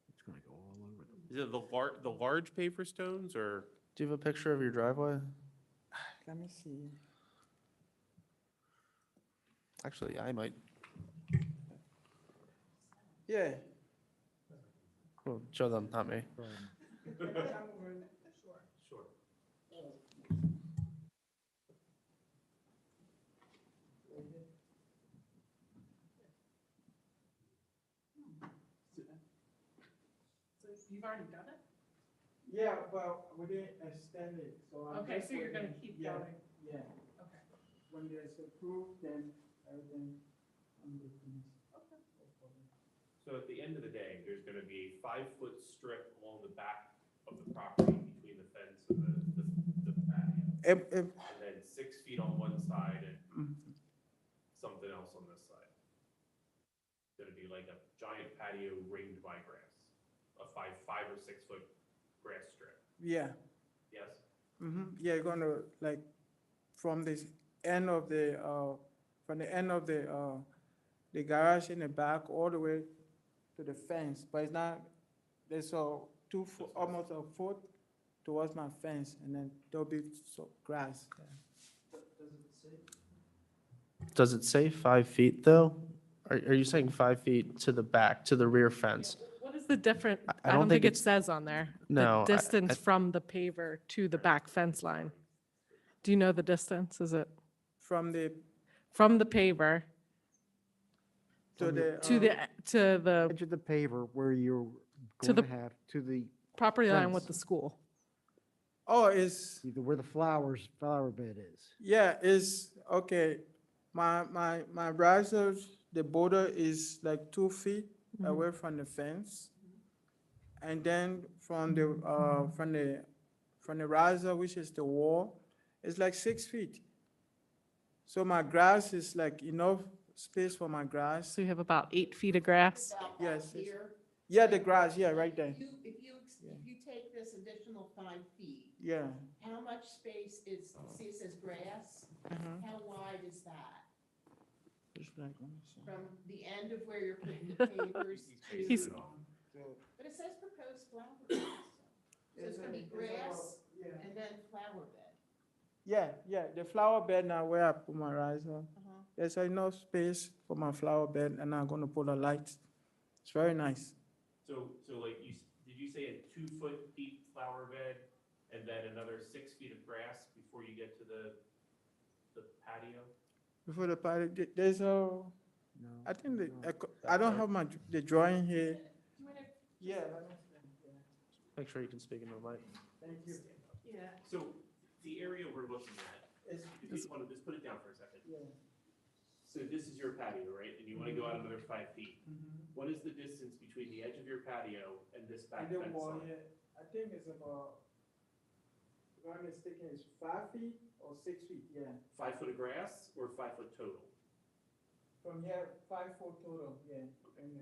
It's gonna go all over them. Is it the large paver stones or? Do you have a picture of your driveway? Let me see. Actually, I might. Yeah. Well, show them, not me. Sure. You've already done it? Yeah, well, we didn't extend it, so. I'm Okay, just so you're gonna waiting. keep Yeah, going. Yeah. Okay. When it's approved, then everything. I'm good to this. So at the end of the day, there's going to be a 5-foot strip along the back of the property between the fence and the patio. And then 6 feet on one side and something else on this side. It's going to be like a giant patio ringed by grass, a 5 or 6 foot grass strip. Yeah. Yes? Yeah, you're gonna, like, from this end of the, from the end of the garage in the back all the way to the fence, but it's not, there's a 2 foot, almost a foot towards my fence, and then there'll be grass. Does it say 5 feet, though? Are you saying 5 feet to the back, to the rear fence? What is the difference? I I don't don't think think it it's- says on there. No, The I- distance from the paver to the back fence line. Do you know the distance? Is it From the, from the paver to the. to the Edge of the paver where you're To going the- to have, to the, property line with fence. the school? Oh, it's, where the flower bed is. yeah, it's, okay, my risers, the border is like 2 feet away from the fence. And then from the riser, which is the wall, it's like 6 feet. So my grass is like enough space for my grass. So you have about 8 feet of grass? Yes. Here, Yeah, the grass, yeah, right there. if you take this additional 5 feet, Yeah. how much space is, see it says grass? How wide is that? From the end of where you're putting the pavers to? He's- But it says proposed flower bed. So it's gonna be grass and then flower bed. Yeah, the flower bed now where I put my riser. There's enough space for my flower bed, and I'm gonna put a light. It's very nice. So like did you say a 2-foot deep flower bed and then another 6 feet of grass before you get to the patio? Before the party, there's a, I think I don't have the drawing here. Yeah. Make sure you can speak into the mic. Thank you. Yeah. So the area we're looking at, It's, if you want to just put it down for a second. yeah. So this is your patio, right? And you want to go out another 5 feet. What is the distance between the edge of your patio and this back And the fence wall, line? yeah, I think it's about, if I'm mistaken, it's 5 feet or 6 feet, yeah. 5 foot of grass or 5 foot total? From here, 5 foot total, yeah, and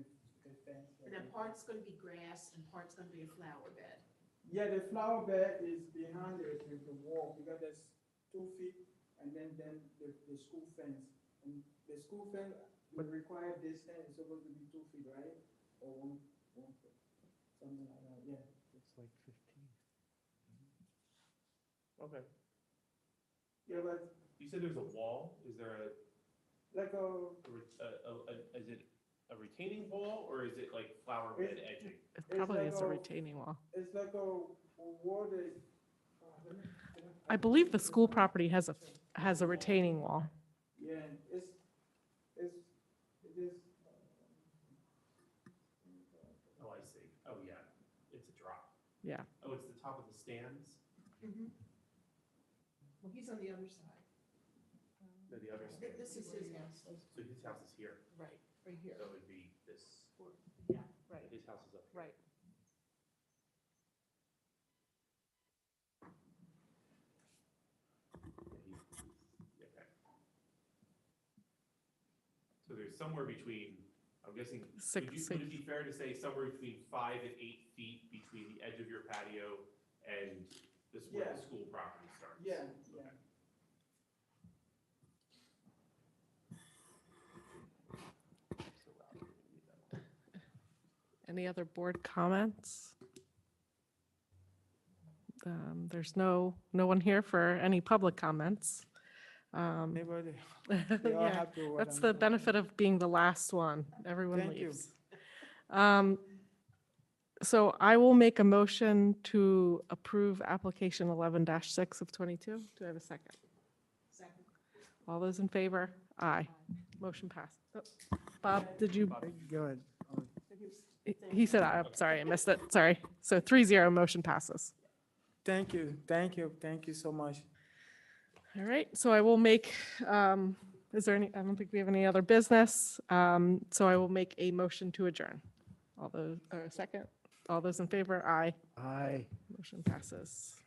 the fence. And then part's gonna be grass and part's gonna be a flower bed. Yeah, the flower bed is behind the wall, because there's 2 feet, and then the school fence. And the school fence, the required distance is supposed to be 2 feet, right? Or one foot, something like that, yeah. It's like 15. Okay. Yeah, but You said there's a wall. Is there like is it a retaining wall or is it like flower bed edging? It probably like is a a- retaining wall. it's like a wall that. I believe the school property has a retaining wall. Yeah, it is. Oh, I see. Oh, yeah. It's a drop. Yeah. Oh, it's the top of the stands? Well, he's on the other side. No, the other stands. This is his house. So his house is here. Right, right here. So it would be this, Yeah, right, his house is up here. right. Okay. So there's somewhere between, I'm guessing, would it be fair to say somewhere between 5 and 8 feet between the edge of your patio and this, where Yeah. the school property starts? Yeah, yeah. Any other board comments? There's no one here for any public comments. Nobody. They all Yeah, have to what that's I'm the saying. benefit of being the last one. Everyone Thank you. leaves. So I will make a motion to approve application 11-6 of 22. Do I have a second? Second. All those in favor? Aye. Motion passed. Oh, Bob, did you? Go ahead. He said aye. I'm sorry, I missed it. Sorry. So 3-0, motion passes. Thank you so much. All right, so I will make, is there any, I don't think we have any other business. So I will make a motion to adjourn. All those, or a second? All those in favor? Aye. Aye. Motion passes.